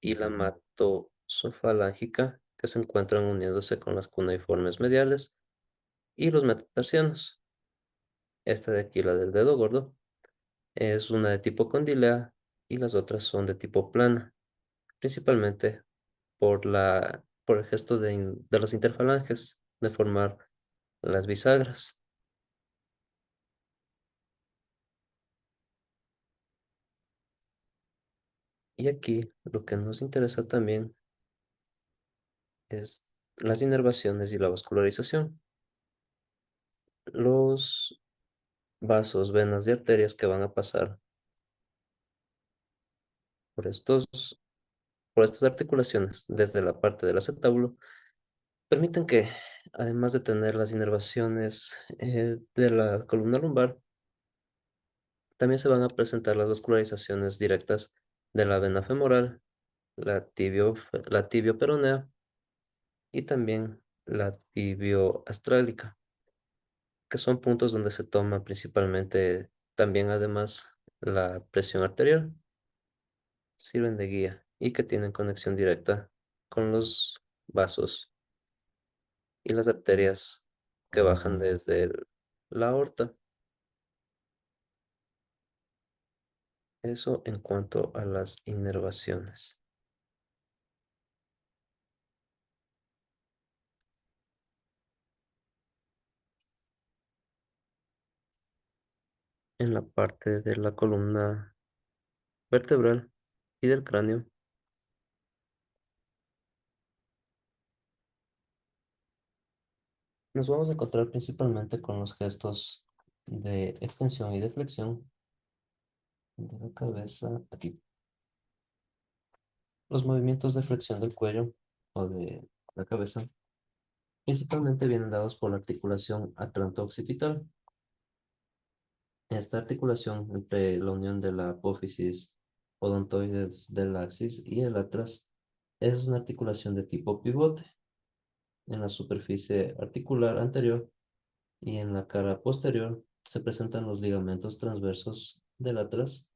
y la matosofalágica, que se encuentran uniéndose con las cuneiformes mediales, y los metatarsianos. Esta de aquí, la del dedo gordo, es una de tipo condilea y las otras son de tipo plana, principalmente por el gesto de las interfalanges, de formar las bisagras. Y aquí lo que nos interesa también es las inervaciones y la vascularización. Los vasos, venas y arterias que van a pasar por por estas articulaciones desde la parte del acetábulo permiten que, además de tener las inervaciones de la columna lumbar, también se van a presentar las vascularizaciones directas de la vena femoral, la tibio-peronea y también la tibio-astrálica, que son puntos donde se toma principalmente también además la presión arterial, sirven de guía y que tienen conexión directa con los vasos y las arterias que bajan desde la aorta. Eso en cuanto a las inervaciones. En la parte de la columna vertebral y del cráneo, nos vamos a encontrar principalmente con los gestos de extensión y de flexión de la cabeza aquí. Los movimientos de flexión del cuello o de la cabeza principalmente vienen dados por la articulación atlanto-occipital. Esta articulación entre la unión de la apófisis odontoides del axis y el atras es una articulación de tipo pivote. En la superficie articular anterior y en la cara posterior se presentan los ligamentos transversos del atras.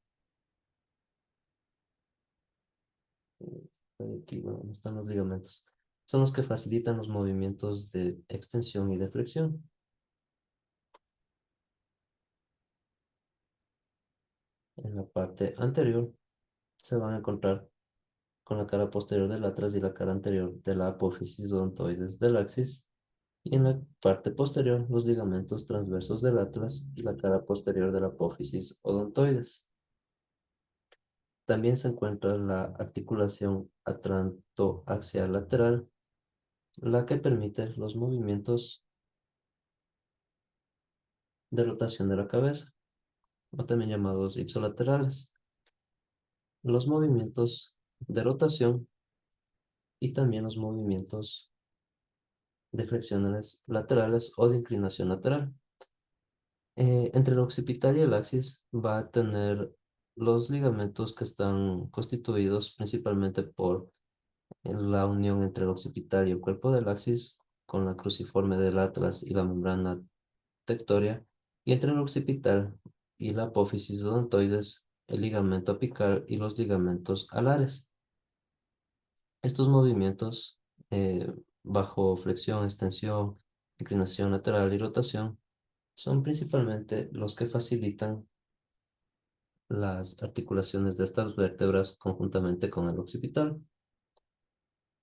Aquí, bueno, ¿dónde están los ligamentos? Son los que facilitan los movimientos de extensión y de flexión. En la parte anterior se van a encontrar con la cara posterior del atras y la cara anterior de la apófisis odontoides del axis. Y en la parte posterior, los ligamentos transversos del atlas y la cara posterior de la apófisis odontoides. También se encuentra la articulación atlantoaxial lateral, la que permite los movimientos de rotación de la cabeza, o también llamados ipsilaterales. Los movimientos de rotación y también los movimientos de flexiones laterales o de inclinación lateral. Entre el occipital y el axis va a tener los ligamentos que están constituidos principalmente por la unión entre el occipital y el cuerpo del axis con la cruciforme del atlas y la membrana tectoria, y entre el occipital y la apófisis odontoides, el ligamento apical y los ligamentos alares. Estos movimientos, bajo flexión, extensión, inclinación lateral y rotación, son principalmente los que facilitan las articulaciones de estas vértebras conjuntamente con el occipital.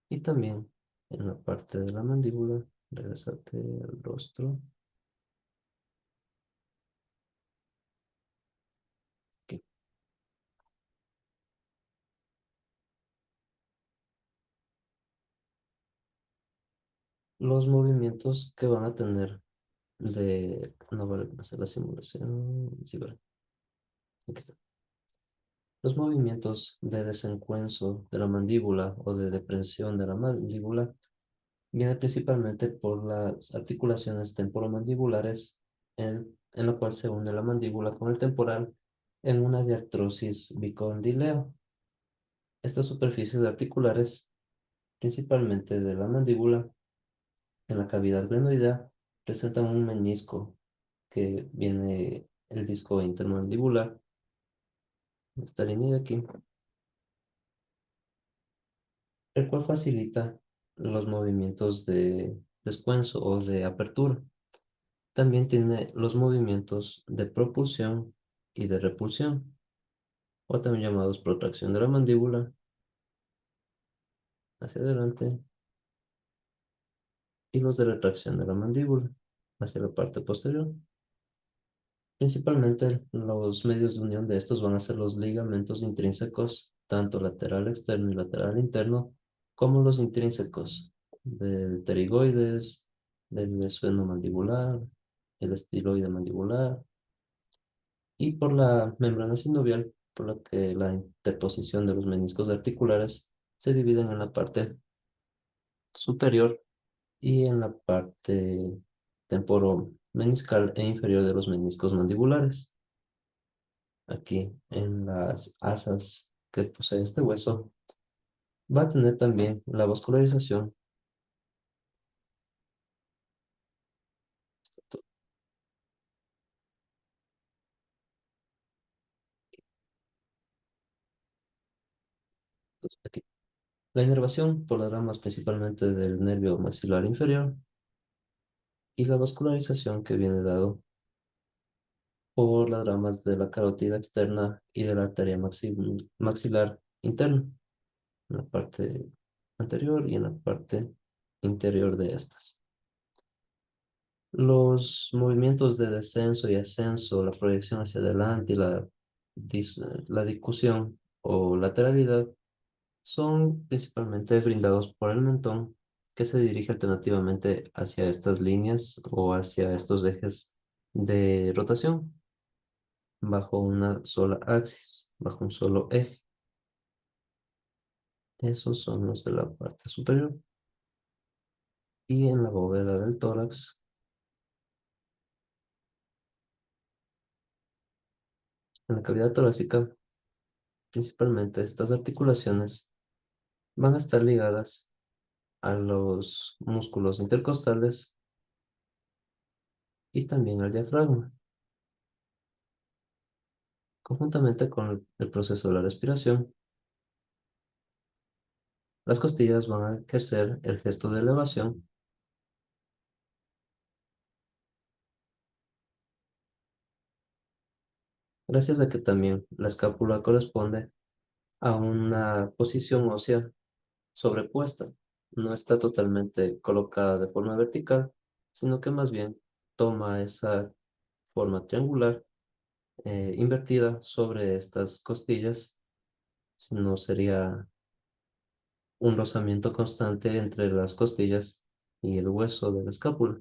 Y también en la parte de la mandíbula, regresate al rostro. Aquí. Los movimientos que van a tener no vale hacer la simulación. Sí, vale. Aquí está. Los movimientos de desencuentro de la mandíbula o de depresión de la mandíbula vienen principalmente por las articulaciones temporomandibulares en la cual se une la mandíbula con el temporal en una diartrosis bicondileo. Estas superficies articulares, principalmente de la mandíbula, en la cavidad glenoidea, presentan un menisco que viene el disco intermandibular, esta línea de aquí, el cual facilita los movimientos de descuenso o de apertura. También tiene los movimientos de propulsión y de repulsión, o también llamados protracción de la mandíbula hacia adelante y los de retracción de la mandíbula hacia la parte posterior. Principalmente los medios de unión de estos van a ser los ligamentos intrínsecos, tanto lateral externo y lateral interno, como los intrínsecos del pterigoides, del esfenomandibular, el estiloide mandibular, y por la membrana sinovial, por la que la interposición de los meniscos articulares se dividen en la parte superior y en la parte temporomeniscal e inferior de los meniscos mandibulares. Aquí en las asas que posee este hueso, va a tener también la vascularización. Entonces, aquí. La inervación por las ramas principalmente del nervio maxilar inferior y la vascularización que viene dado por las ramas de la carótida externa y de la arteria maxilar interna, en la parte anterior y en la parte interior de estas. Los movimientos de descenso y ascenso, la proyección hacia adelante y la discusión o lateralidad son principalmente brindados por el mentón, que se dirige alternativamente hacia estas líneas o hacia estos ejes de rotación bajo una sola axis, bajo un solo eje. Esos son los de la parte superior. Y en la bóveda del tórax, en la cavidad torácica, principalmente estas articulaciones van a estar ligadas a los músculos intercostales y también al diafragma. Conjuntamente con el proceso de la respiración, las costillas van a ejercer el gesto de elevación gracias a que también la escápula corresponde a una posición ósea sobrepuesta. No está totalmente colocada de forma vertical, sino que más bien toma esa forma triangular invertida sobre estas costillas, si no sería un rozamiento constante entre las costillas y el hueso de la escápula.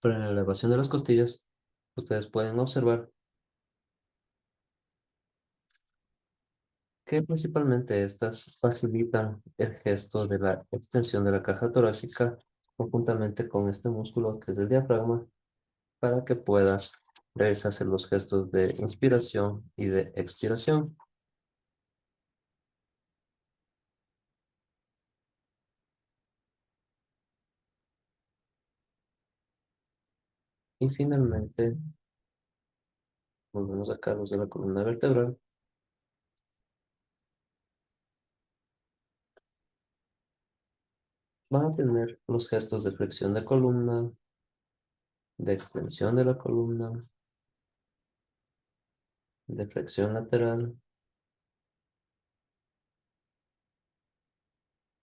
Pero en la elevación de las costillas, ustedes pueden observar que principalmente estas facilitan el gesto de la extensión de la caja torácica conjuntamente con este músculo que es el diafragma para que puedas realizarse los gestos de inspiración y de expiración. Y finalmente, volvemos acá a los de la columna vertebral. Van a tener los gestos de flexión de columna, de extensión de la columna, de flexión lateral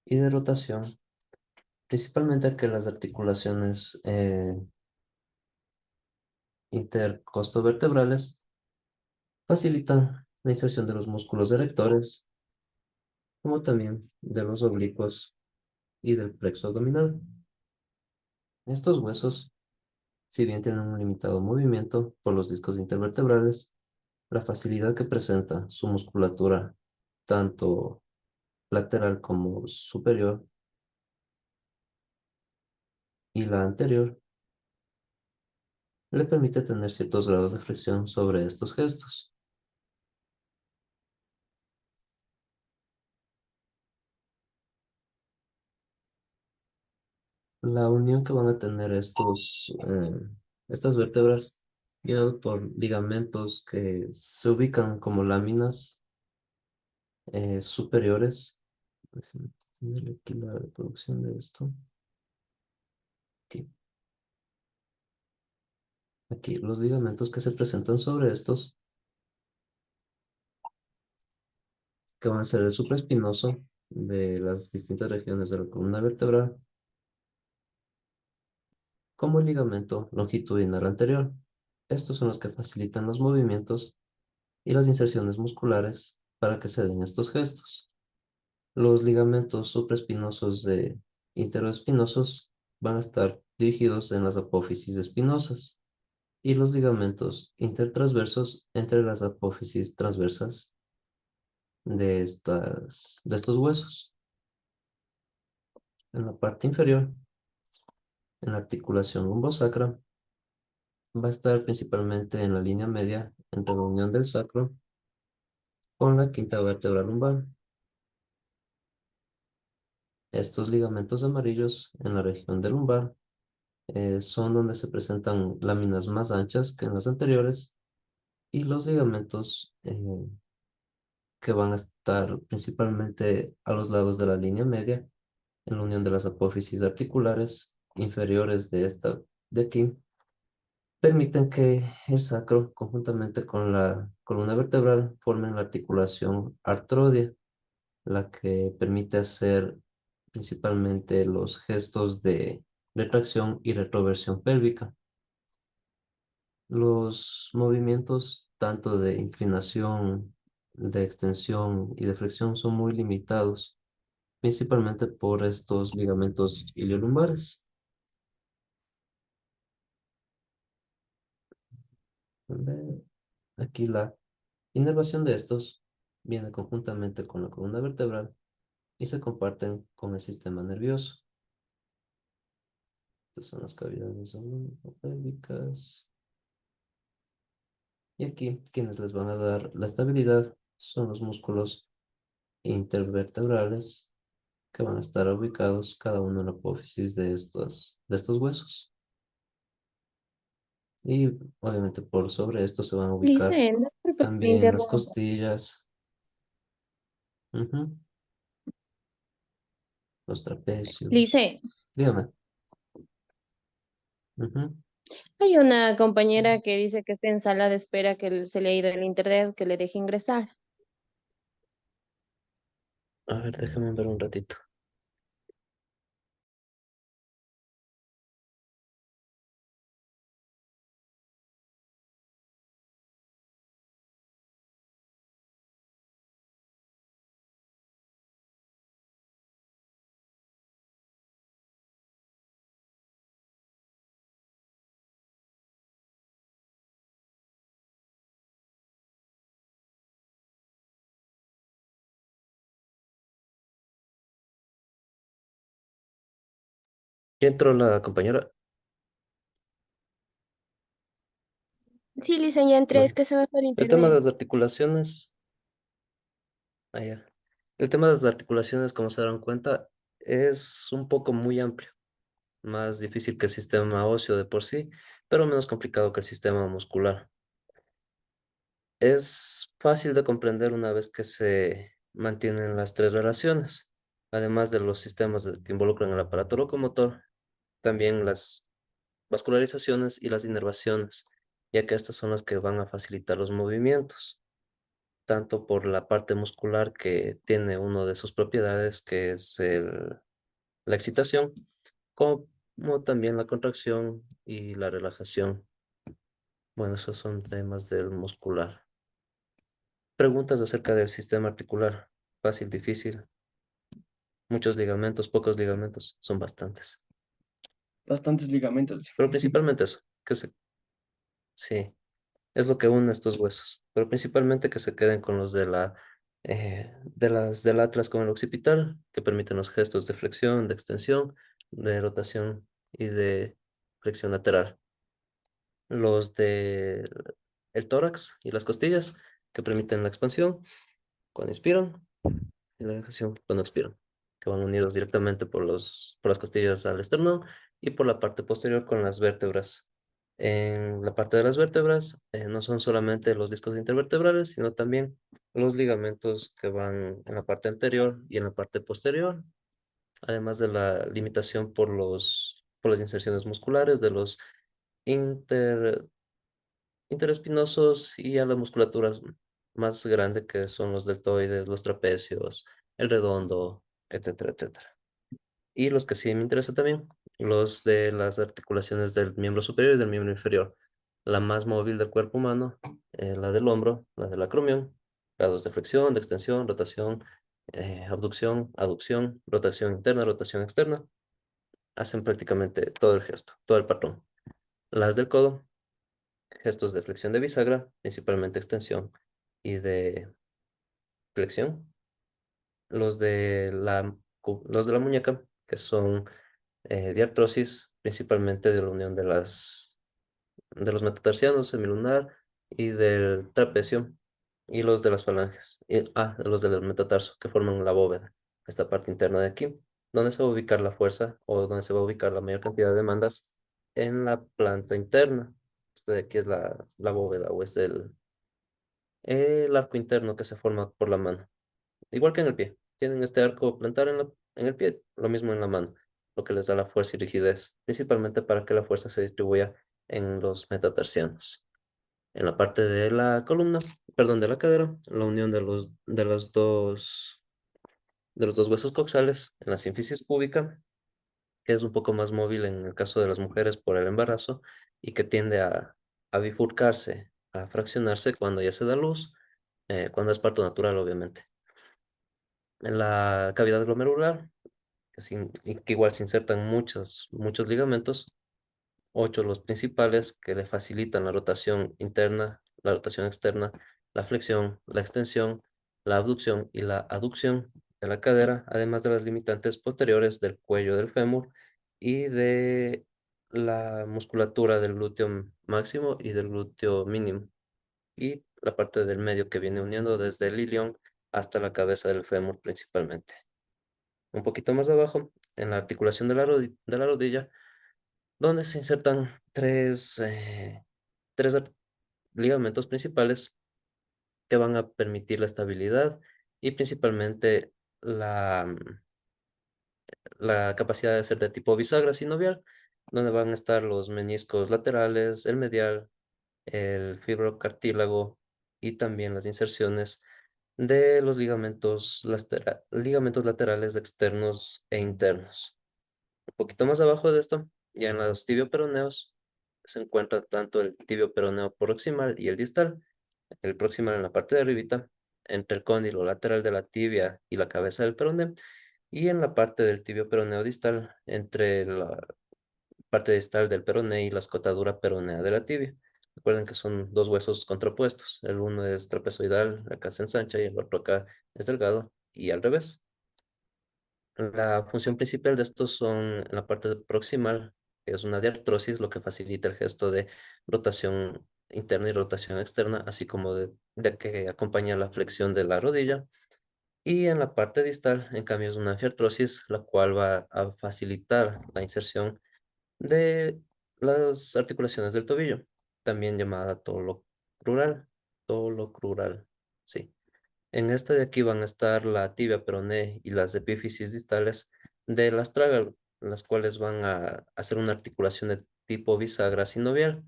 y de rotación, principalmente que las articulaciones intercostovertebrales facilitan la inserción de los músculos erectores, como también de los oblicuos y del plexo abdominal. Estos huesos, si bien tienen un limitado movimiento por los discos intervertebrales, la facilidad que presenta su musculatura, tanto lateral como superior, y la anterior, le permite tener ciertos grados de flexión sobre estos gestos. La unión que van a tener estas vértebras, guiado por ligamentos que se ubican como láminas superiores. Déjenme tener aquí la reproducción de esto. Aquí. Aquí, los ligamentos que se presentan sobre estos, que van a ser el supraespinoso de las distintas regiones de la columna vertebral, como el ligamento longitudinal anterior. Estos son los que facilitan los movimientos y las inserciones musculares para que se den estos gestos. Los ligamentos supraespinosos de interoespinosos van a estar dirigidos en las apófisis espinosas y los ligamentos intertransversos entre las apófisis transversas de estos huesos. En la parte inferior, en la articulación lumbosacra, va a estar principalmente en la línea media entre la unión del sacro con la quinta vértebra lumbar. Estos ligamentos amarillos en la región del lumbar son donde se presentan láminas más anchas que en las anteriores y los ligamentos que van a estar principalmente a los lados de la línea media en la unión de las apófisis articulares inferiores de esta de aquí permiten que el sacro conjuntamente con la columna vertebral formen la articulación artrodia, la que permite hacer principalmente los gestos de retracción y retroversión pélvica. Los movimientos tanto de inclinación, de extensión y de flexión son muy limitados, principalmente por estos ligamentos iliolumbares. Aquí la inervación de estos viene conjuntamente con la columna vertebral y se comparten con el sistema nervioso. Estas son las cavidades pélvicas. Y aquí quienes les van a dar la estabilidad son los músculos intervertebrales que van a estar ubicados cada uno en la apófisis de estos huesos. Y obviamente por sobre esto se van a ubicar Lice, no sé por qué me también las interrumpo. costillas, ujú, los trapecios. Lice, Dígame. Ujú. hay una compañera que dice que está en sala de espera, que se le ha ido el internet, que le deje ingresar. A ver, déjame ver un ratito. Ya entró la compañera. Sí, Lisa, ya entré, es Bueno, que se me fue el el tema de internet. las articulaciones, allá. El tema de las articulaciones, como se darán cuenta, es un poco muy amplio, más difícil que el sistema óseo de por sí, pero menos complicado que el sistema muscular. Es fácil de comprender una vez que se mantienen las tres relaciones, además de los sistemas que involucran el aparato locomotor, también las vascularizaciones y las inervaciones, ya que estas son las que van a facilitar los movimientos, tanto por la parte muscular que tiene una de sus propiedades, que es la excitación, como también la contracción y la relajación. Bueno, esos son temas del muscular. Preguntas acerca del sistema articular. Fácil, difícil. Muchos ligamentos, pocos ligamentos. Son bastantes. Bastantes ligamentos. Pero principalmente eso. Sí, es lo que une estos huesos. Pero principalmente que se queden con los de del atlas con el occipital, que permiten los gestos de flexión, de extensión, de rotación y de flexión lateral. Los de el tórax y las costillas, que permiten la expansión cuando inspiran y la dejación cuando expiran, que van unidos directamente por las costillas al esternón y por la parte posterior con las vértebras. En la parte de las vértebras no son solamente los discos intervertebrales, sino también los ligamentos que van en la parte anterior y en la parte posterior, además de la limitación por las inserciones musculares de los inter, interespinosos y a las musculaturas más grandes que son los deltoides, los trapecios, el redondo, etcétera, etcétera. Y los que sí me interesa también, los de las articulaciones del miembro superior y del miembro inferior. La más móvil del cuerpo humano, la del hombro, la del acromion, grados de flexión, de extensión, rotación, abducción, aducción, rotación interna, rotación externa, hacen prácticamente todo el gesto, todo el patrón. Las del codo, gestos de flexión de bisagra, principalmente extensión y de flexión. Los de la muñeca, que son de artrosis, principalmente de la unión de los metatarsianos, semilunar y del trapecio, y los de las falanges, los del metatarso, que forman la bóveda, esta parte interna de aquí, donde se va a ubicar la fuerza o donde se va a ubicar la mayor cantidad de demandas en la planta interna. Este de aquí es la bóveda o es el arco interno que se forma por la mano. Igual que en el pie. Tienen este arco plantar en el pie, lo mismo en la mano, lo que les da la fuerza y rigidez, principalmente para que la fuerza se distribuya en los metatarsianos. En la parte de la columna, perdón, de la cadera, la unión de los dos huesos coxales en la sínfisis púbica, que es un poco más móvil en el caso de las mujeres por el embarazo y que tiende a bifurcarse, a fraccionarse cuando ya se da luz, cuando es parto natural, obviamente. En la cavidad glomerular, y que igual se insertan muchos ligamentos, 8 los principales que le facilitan la rotación interna, la rotación externa, la flexión, la extensión, la abducción y la aducción de la cadera, además de las limitantes posteriores del cuello del fémur y de la musculatura del glúteo máximo y del glúteo mínimo, y la parte del medio que viene uniendo desde el ilion hasta la cabeza del fémur principalmente. Un poquito más abajo, en la articulación de de la rodilla, donde se insertan tres ligamentos principales que van a permitir la estabilidad y principalmente la capacidad de ser de tipo bisagra sinovial, donde van a estar los meniscos laterales, el medial, el fibrocartílago y también las inserciones de los ligamentos laterales externos e internos. Un poquito más abajo de esto, ya en los tibioperoneos, se encuentra tanto el tibio peroneo proximal y el distal. El proximal en la parte de arribita, entre el cóndilo lateral de la tibia y la cabeza del peroné, y en la parte del tibio peroneo distal, entre la parte distal del peroné y la escotadura peronea de la tibia. Recuerden que son dos huesos contrapuestos. El uno es trapezoidal, acá se ensancha, y el otro acá es delgado, y al revés. La función principal de estos son en la parte proximal, que es una diartrosis, lo que facilita el gesto de rotación interna y rotación externa, así como de que acompaña la flexión de la rodilla. Y en la parte distal, en cambio, es una angiartrosis, la cual va a facilitar la inserción de las articulaciones del tobillo, también llamada tolo crural, sí. En esta de aquí van a estar la tibia peroné y las epífisis distales del astrágalo, las cuales van a hacer una articulación de tipo bisagra sinovial,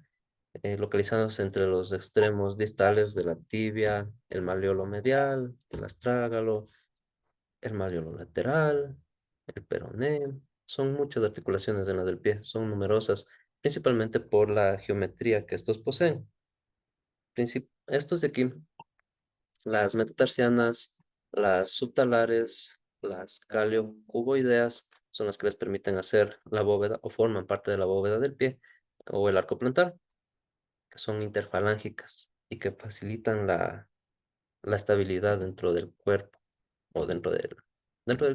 localizándose entre los extremos distales de la tibia, el malleolo medial, el astrágalo, el malleolo lateral, el peroné. Son muchas articulaciones en la del pie, son numerosas, principalmente por la geometría que estos poseen. Estos de aquí, las metatarsianas, las subtalares, las caliocuboideas, son las que les permiten hacer la bóveda o forman parte de la bóveda del pie o el arco plantar, que son interfalángicas y que facilitan la estabilidad dentro del cuerpo o dentro del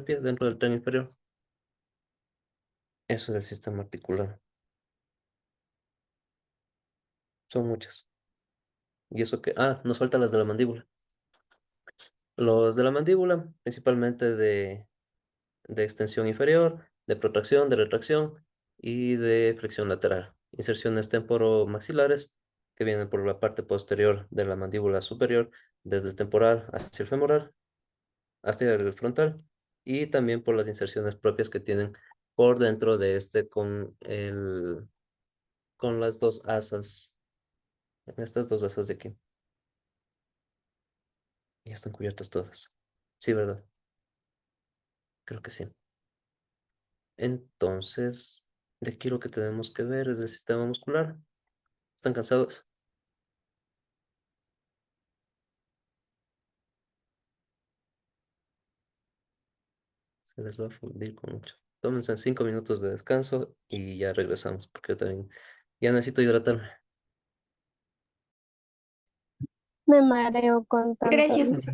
pie, dentro del tren inferior. Eso es el sistema articular. Son muchas. Y eso que, nos faltan las de la mandíbula. Los de la mandíbula, principalmente de extensión inferior, de protracción, de retracción y de flexión lateral. Inserciones temporomaxilares que vienen por la parte posterior de la mandíbula superior, desde el temporal hacia el femoral, hacia el frontal, y también por las inserciones propias que tienen por dentro de este con las dos asas, en estas dos asas de aquí. Ya están cubiertas todas. Sí, ¿verdad? Creo que sí. Entonces, de aquí lo que tenemos que ver es el sistema muscular. ¿Están cansados? Se les va a fundir con mucho. Tómense 5 minutos de descanso y ya regresamos, porque yo también ya necesito hidratarme. Me mareo con tanto. Gracias.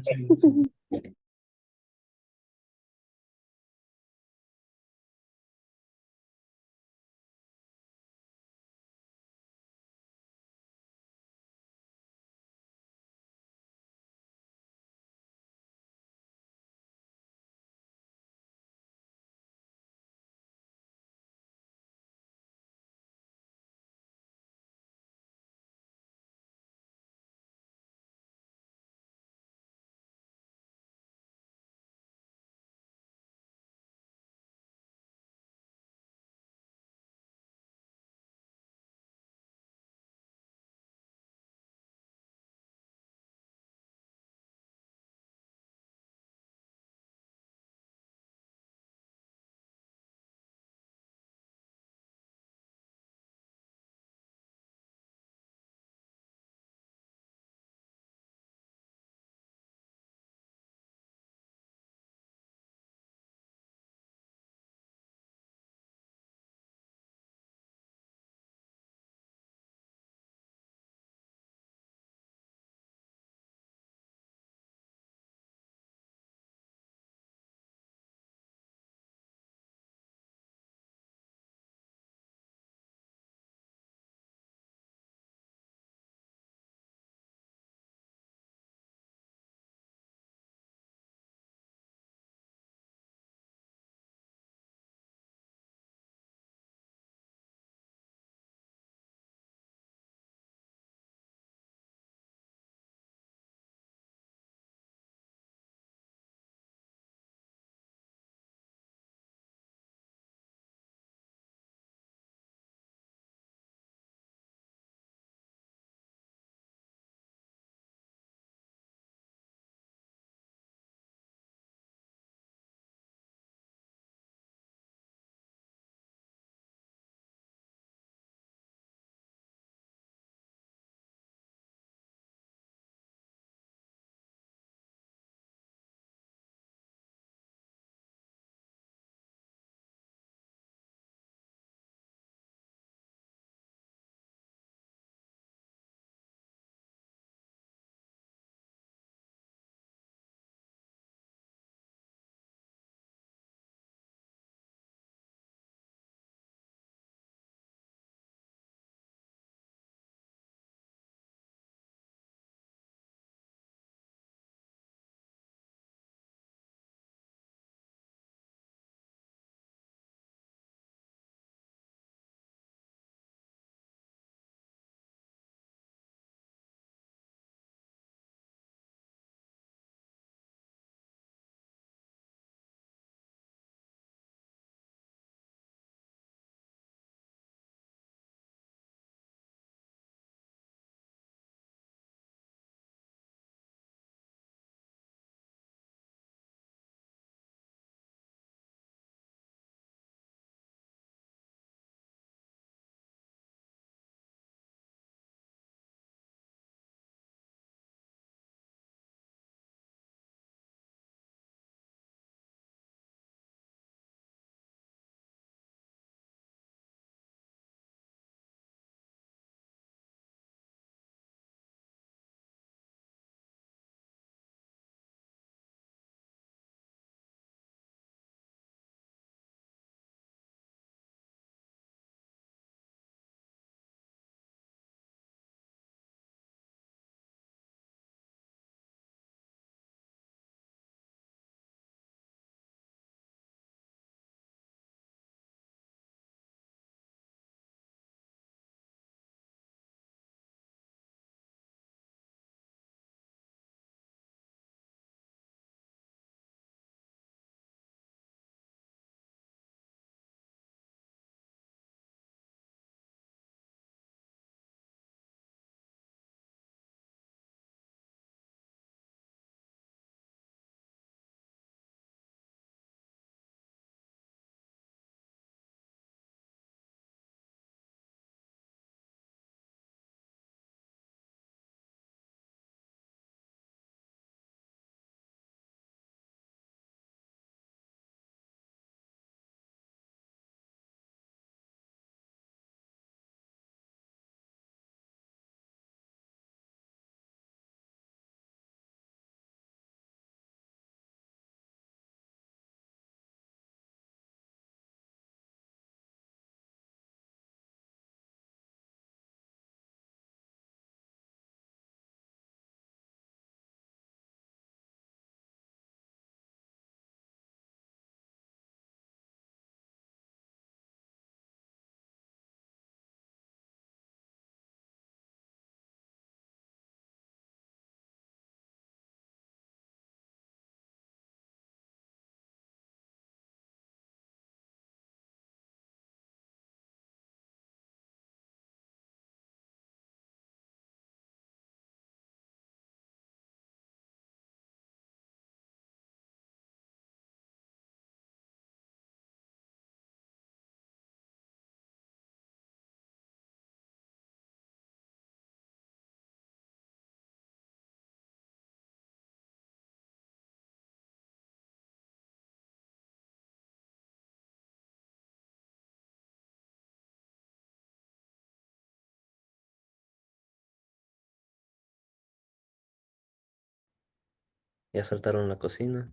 Ya saltaron la cocina.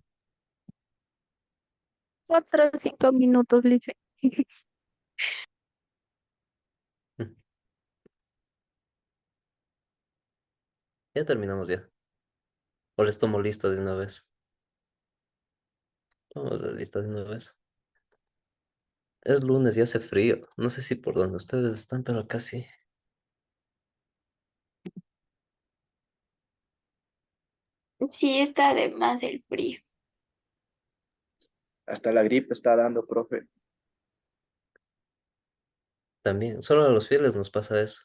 4 o 5 minutos, Lice. Mm, Ya terminamos ya. O les tomo lista de una vez. Tomamos la lista de una vez. Es lunes y hace frío. No sé si por donde ustedes están, pero acá sí. Sí, está además el frío. Hasta la gripe está dando, profe. También, solo a los fieles nos pasa eso.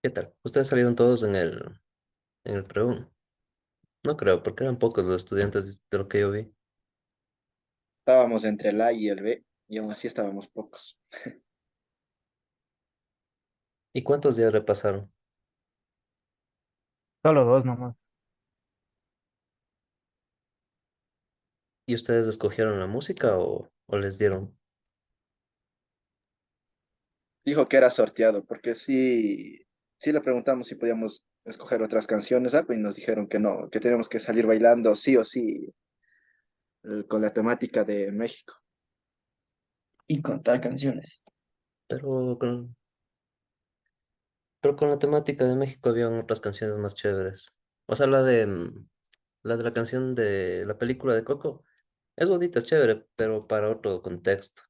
¿Qué tal? ¿Ustedes salieron todos en el pregón? No creo, porque eran pocos los estudiantes de lo que yo vi. Estábamos entre el A y el B y aún así estábamos pocos. ¿Y cuántos días repasaron? Solo dos nomás. ¿Y ustedes escogieron la música o les dieron? Dijo que era sorteado, porque sí le preguntamos si podíamos escoger otras canciones, algo, y nos dijeron que no, que teníamos que salir bailando sí o sí con la temática de México. Y contar canciones. Pero con, pero con la temática de México habían otras canciones más chéveres. O sea, la de la canción de la película de Coco es bonita, es chévere, pero para otro contexto.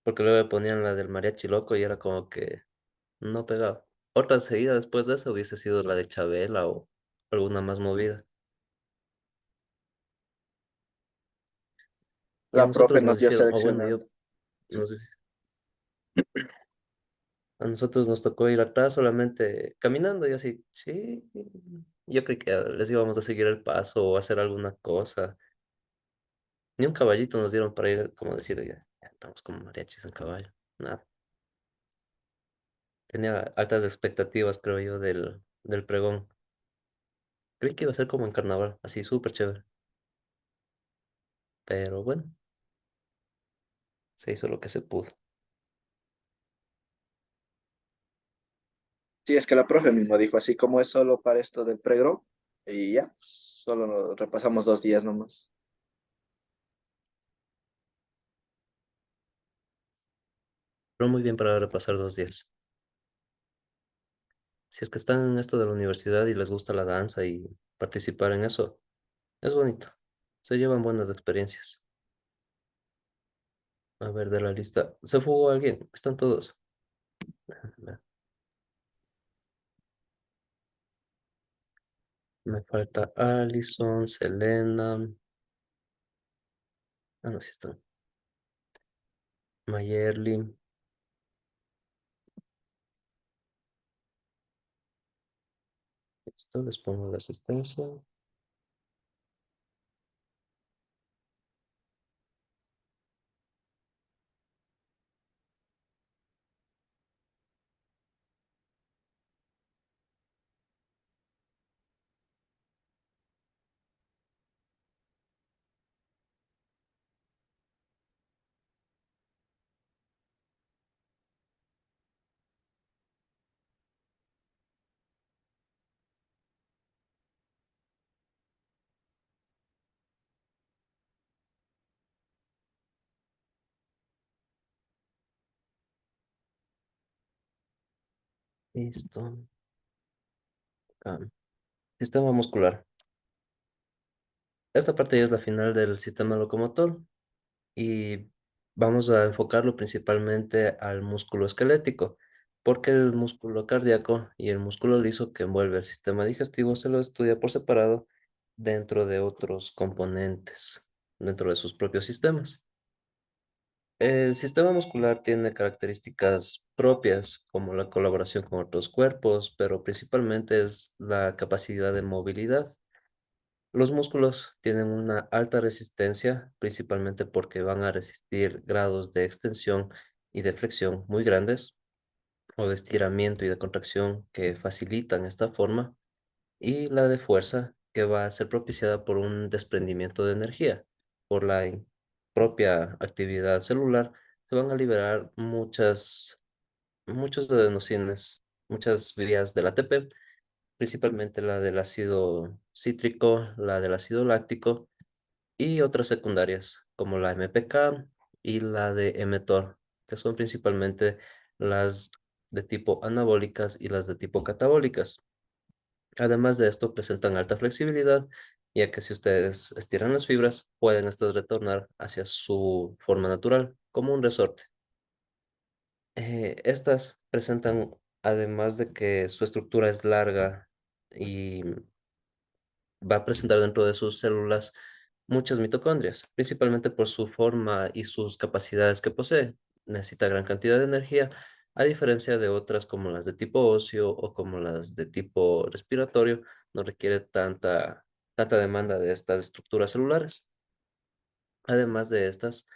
Porque luego le ponían la del mariachi loco y era como que no pegaba. Otra seguida después de eso hubiese sido la de Chabela o alguna más movida. Y a La profe nosotros nos nos dio hicieron, o bueno, seleccionando. no sé a nosotros nos tocó ir atrás solamente caminando y así, sí. Yo creí que les íbamos a seguir el paso o hacer alguna cosa. Ni un caballito nos dieron para ir, como decir, ya estamos como mariachis en caballo. Nada. Tenía altas expectativas, creo yo, del pregón. Creí que iba a ser como en carnaval, así súper chévere. Pero bueno, se hizo lo que se pudo. Sí, es que la profe mismo dijo, así como es solo para esto del pregro, y ya, pues, solo repasamos 2 días nomás. Pero muy bien para repasar 2 días. Si es que están en esto de la universidad y les gusta la danza y participar en eso, es bonito. Se llevan buenas experiencias. A ver, de la lista. ¿Se fugó alguien? Están todos. Me falta Alison, Selena. Ah, no, sí están. Mayerly. Esto les pongo la asistencia. Listo. Ah, sistema muscular. Esta parte ya es la final del sistema locomotor y vamos a enfocarlo principalmente al músculo esquelético, porque el músculo cardíaco y el músculo liso que envuelve el sistema digestivo se lo estudia por separado dentro de otros componentes, dentro de sus propios sistemas. El sistema muscular tiene características propias, como la colaboración con otros cuerpos, pero principalmente es la capacidad de movilidad. Los músculos tienen una alta resistencia, principalmente porque van a resistir grados de extensión y de flexión muy grandes, o de estiramiento y de contracción que facilitan esta forma, y la de fuerza, que va a ser propiciada por un desprendimiento de energía. Por la propia actividad celular, se van a liberar muchos adenosines, muchas vías del ATP, principalmente la del ácido cítrico, la del ácido láctico y otras secundarias, como la MPK y la de mTOR, que son principalmente las de tipo anabólicas y las de tipo catabólicas. Además de esto, presentan alta flexibilidad, ya que si ustedes estiran las fibras, pueden estas retornar hacia su forma natural, como un resorte. Estas presentan, además de que su estructura es larga y va a presentar dentro de sus células muchas mitocondrias, principalmente por su forma y sus capacidades que posee. Necesita gran cantidad de energía, a diferencia de otras como las de tipo óseo o como las de tipo respiratorio, no requiere tanta demanda de estas estructuras celulares. Además de estas,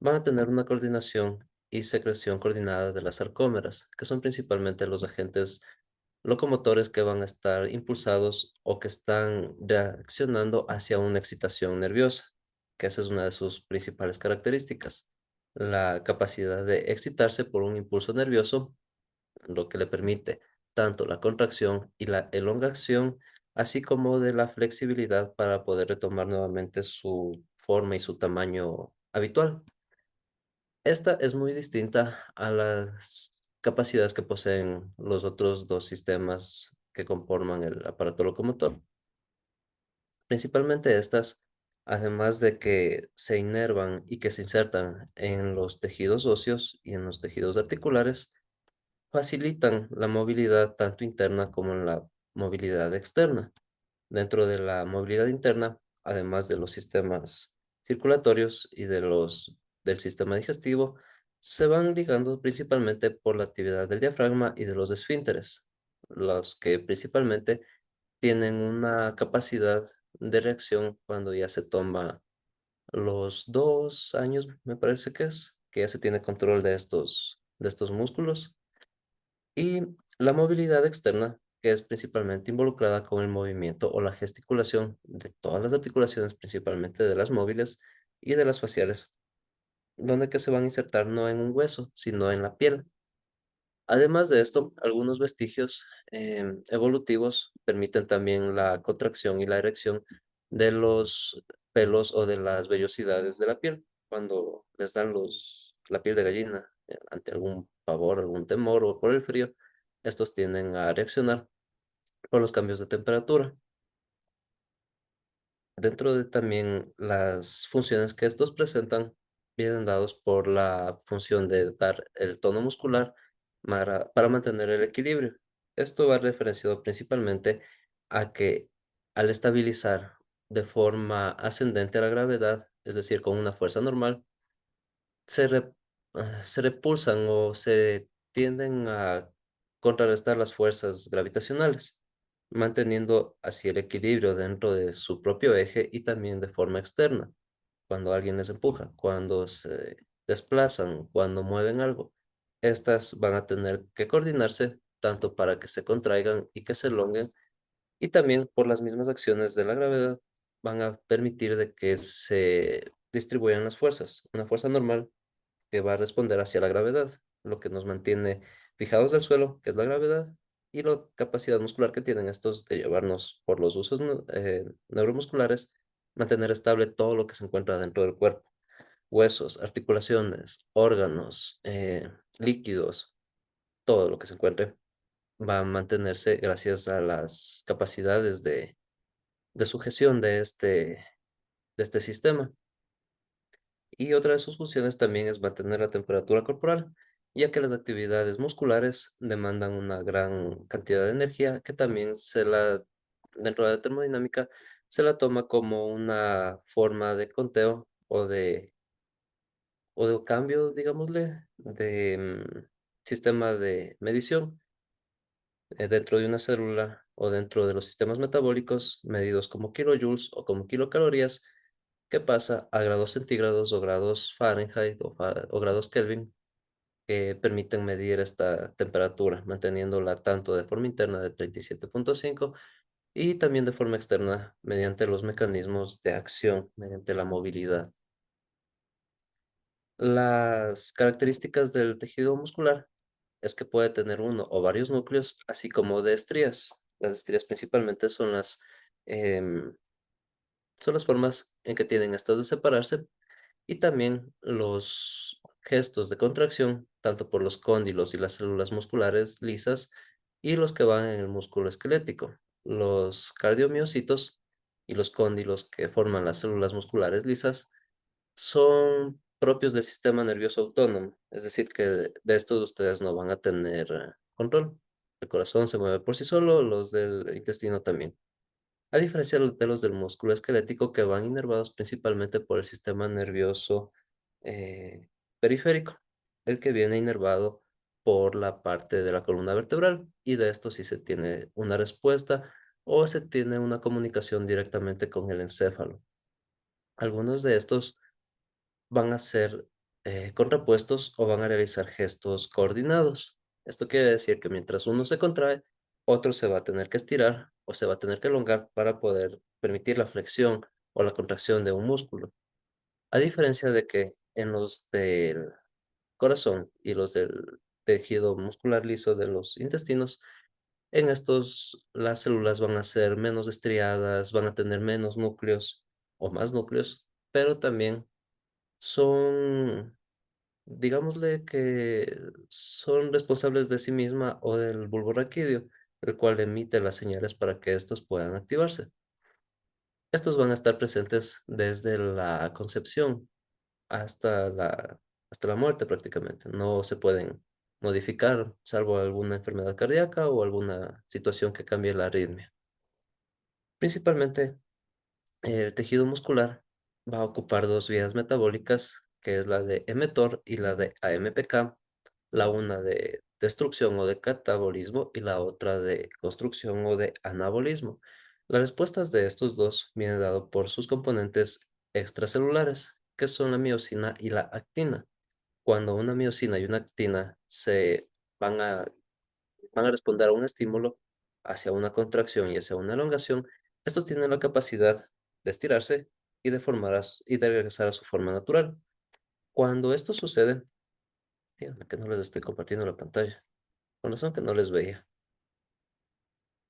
van a tener una coordinación y secreción coordinada de las sarcómeras, que son principalmente los agentes locomotores que van a estar impulsados o que están reaccionando hacia una excitación nerviosa, que esa es una de sus principales características. La capacidad de excitarse por un impulso nervioso, lo que le permite tanto la contracción y la elongación, así como de la flexibilidad para poder retomar nuevamente su forma y su tamaño habitual. Esta es muy distinta a las capacidades que poseen los otros dos sistemas que conforman el aparato locomotor. Principalmente estas, además de que se inervan y que se insertan en los tejidos óseos y en los tejidos articulares, facilitan la movilidad tanto interna como en la movilidad externa. Dentro de la movilidad interna, además de los sistemas circulatorios y del sistema digestivo, se van ligando principalmente por la actividad del diafragma y de los esfínteres, los que principalmente tienen una capacidad de reacción cuando ya se toma los 2 años, me parece que ya se tiene control de estos músculos. Y la movilidad externa, que es principalmente involucrada con el movimiento o la gesticulación de todas las articulaciones, principalmente de las móviles y de las faciales, donde que se van a insertar no en un hueso, sino en la piel. Además de esto, algunos vestigios evolutivos permiten también la contracción y la erección de los pelos o de las vellosidades de la piel, cuando les dan la piel de gallina ante algún pavor, algún temor o por el frío, estos tienden a reaccionar por los cambios de temperatura. Dentro de también las funciones que estos presentan, vienen dados por la función de dar el tono muscular para mantener el equilibrio. Esto va referenciado principalmente a que al estabilizar de forma ascendente a la gravedad, es decir, con una fuerza normal, se repulsan o se tienden a contrarrestar las fuerzas gravitacionales, manteniendo así el equilibrio dentro de su propio eje y también de forma externa. Cuando alguien les empuja, cuando se desplazan, cuando mueven algo, estas van a tener que coordinarse tanto para que se contraigan y que se elonguen, y también por las mismas acciones de la gravedad van a permitir de que se distribuyan las fuerzas. Una fuerza normal que va a responder hacia la gravedad, lo que nos mantiene fijados del suelo, que es la gravedad, y la capacidad muscular que tienen estos de llevarnos por los usos neuromusculares, mantener estable todo lo que se encuentra dentro del cuerpo, huesos, articulaciones, órganos, líquidos, todo lo que se encuentre va a mantenerse gracias a las capacidades de sujeción de este sistema. Y otra de sus funciones también es mantener la temperatura corporal, ya que las actividades musculares demandan una gran cantidad de energía que también dentro de la termodinámica, se la toma como una forma de conteo o de cambio, digámosle, sistema de medición dentro de una célula o dentro de los sistemas metabólicos medidos como kilojoules o como kilocalorías, que pasa a grados centígrados o grados Fahrenheit o grados Kelvin, que permiten medir esta temperatura, manteniéndola tanto de forma interna de 37,5 y también de forma externa mediante los mecanismos de acción, mediante la movilidad. Las características del tejido muscular es que puede tener uno o varios núcleos, así como de estrías. Las estrías principalmente em, son las formas en que tienen estas de separarse y también los gestos de contracción, tanto por los cóndilos y las células musculares lisas y los que van en el músculo esquelético. Los cardiomiocitos y los cóndilos que forman las células musculares lisas son propios del sistema nervioso autónomo, es decir, que de estos ustedes no van a tener control. El corazón se mueve por sí solo, los del intestino también. A diferencia de los del músculo esquelético que van inervados principalmente por el sistema nervioso eh, periférico, el que viene inervado por la parte de la columna vertebral y de esto sí se tiene una respuesta o se tiene una comunicación directamente con el encéfalo. Algunos de estos van a ser contrapuestos o van a realizar gestos coordinados. Esto quiere decir que mientras uno se contrae, otro se va a tener que estirar o se va a tener que elongar para poder permitir la flexión o la contracción de un músculo. A diferencia de que en los del corazón y los del tejido muscular liso de los intestinos, en estos las células van a ser menos estriadas, van a tener menos núcleos o más núcleos, pero también son, digámosle que son responsables de sí misma o del bulbo raquídeo, el cual emite las señales para que estos puedan activarse. Estos van a estar presentes desde la concepción hasta hasta la muerte prácticamente. No se pueden modificar, salvo alguna enfermedad cardíaca o alguna situación que cambie la arritmia. Principalmente, el tejido muscular va a ocupar dos vías metabólicas, que es la de mTOR y la de AMPK, la una de destrucción o de catabolismo y la otra de construcción o de anabolismo. Las respuestas de estos dos vienen dado por sus componentes extracelulares, que son la miosina y la actina. Cuando una miosina y una actina se van a van a responder a un estímulo hacia una contracción y hacia una elongación, estos tienen la capacidad de estirarse y de y de regresar a su forma natural. Cuando esto sucede, fíjense que no les estoy compartiendo la pantalla, con razón que no les veía.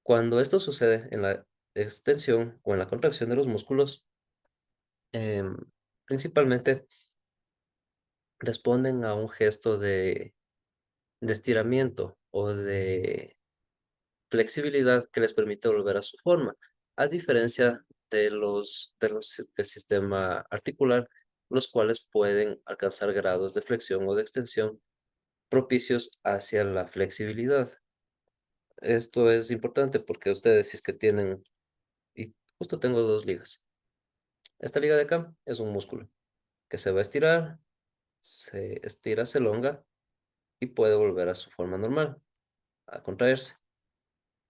Cuando esto sucede en la extensión o en la contracción de los músculos, em, principalmente responden a un gesto de estiramiento o de flexibilidad que les permite volver a su forma, a diferencia del sistema articular, los cuales pueden alcanzar grados de flexión o de extensión propicios hacia la flexibilidad. Esto es importante porque ustedes, si es que tienen, y justo tengo dos ligas. Esta liga de acá es un músculo que se va a estirar, se estira, se elonga y puede volver a su forma normal, a contraerse.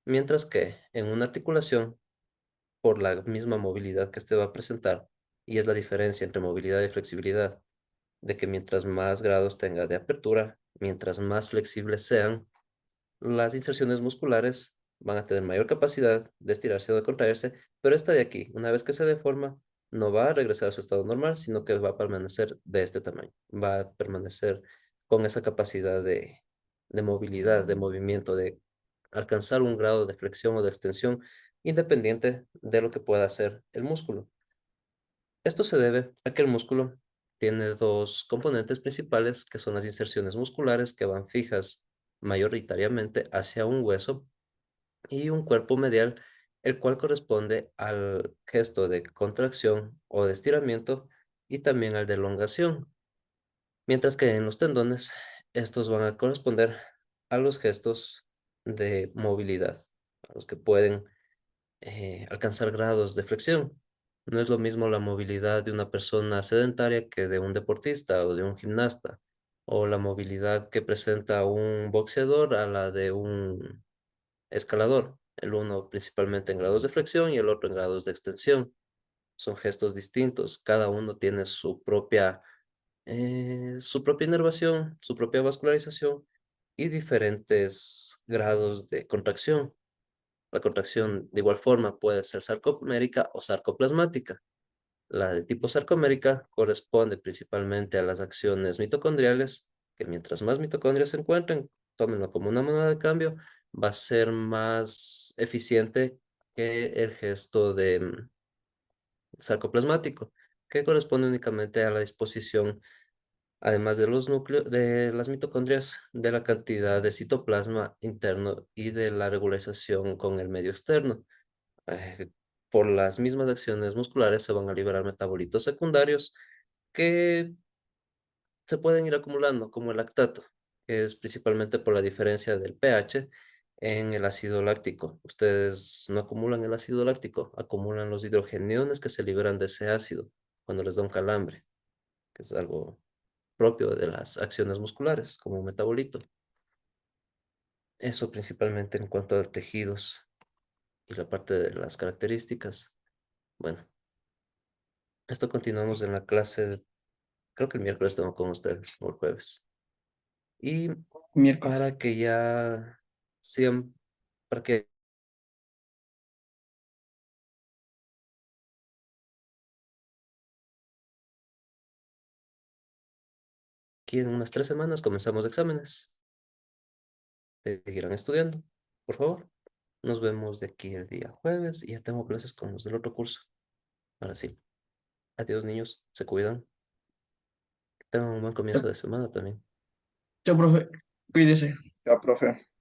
Mientras que en una articulación por la misma movilidad que este va a presentar, y es la diferencia entre movilidad y flexibilidad, de que mientras más grados tenga de apertura, mientras más flexibles sean, las inserciones musculares van a tener mayor capacidad de estirarse o de contraerse, pero esta de aquí, una vez que se deforma, no va a regresar a su estado normal, sino que va a permanecer de este tamaño, va a permanecer con esa capacidad de movilidad, de movimiento, de alcanzar un grado de flexión o de extensión independiente de lo que pueda hacer el músculo. Esto se debe a que el músculo tiene dos componentes principales, que son las inserciones musculares que van fijas mayoritariamente hacia un hueso y un cuerpo medial, el cual corresponde al gesto de contracción o de estiramiento y también al de elongación. Mientras que en los tendones, estos van a corresponder a los gestos de movilidad, a los que pueden alcanzar grados de flexión. No es lo mismo la movilidad de una persona sedentaria que de un deportista o de un gimnasta, o la movilidad que presenta un boxeador a la de un escalador, el uno principalmente en grados de flexión y el otro en grados de extensión. Son gestos distintos, cada uno tiene su propia inervación, su propia vascularización y diferentes grados de contracción. La contracción de igual forma puede ser sarcomérica o sarcoplasmática. La de tipo sarcomérica corresponde principalmente a las acciones mitocondriales, que mientras más mitocondrias se encuentren, tómenlo como una moneda de cambio, va a ser más eficiente que el gesto de sarcoplasmático, que corresponde únicamente a la disposición, además de los núcleos, de las mitocondrias, de la cantidad de citoplasma interno y de la regularización con el medio externo. Eh, por las mismas acciones musculares se van a liberar metabolitos secundarios que se pueden ir acumulando, como el lactato, que es principalmente por la diferencia del pH en el ácido láctico. Ustedes no acumulan el ácido láctico, acumulan los hidrogeniones que se liberan de ese ácido cuando les da un calambre, que es algo propio de las acciones musculares, como un metabolito. Eso principalmente en cuanto a tejidos y la parte de las características. Bueno, esto continuamos en la clase, creo que el miércoles tengo con ustedes, o el jueves. Y Miércoles. para que ya sigan, para que aquí en unas 3 semanas comenzamos exámenes. Seguirán estudiando, por favor. Nos vemos de aquí el día jueves y ya tengo clases con los del otro curso. Ahora sí. Adiós, niños. Se cuidan. Tengan un buen comienzo de semana también. Chao, profe. Cuídese. Ya, profe.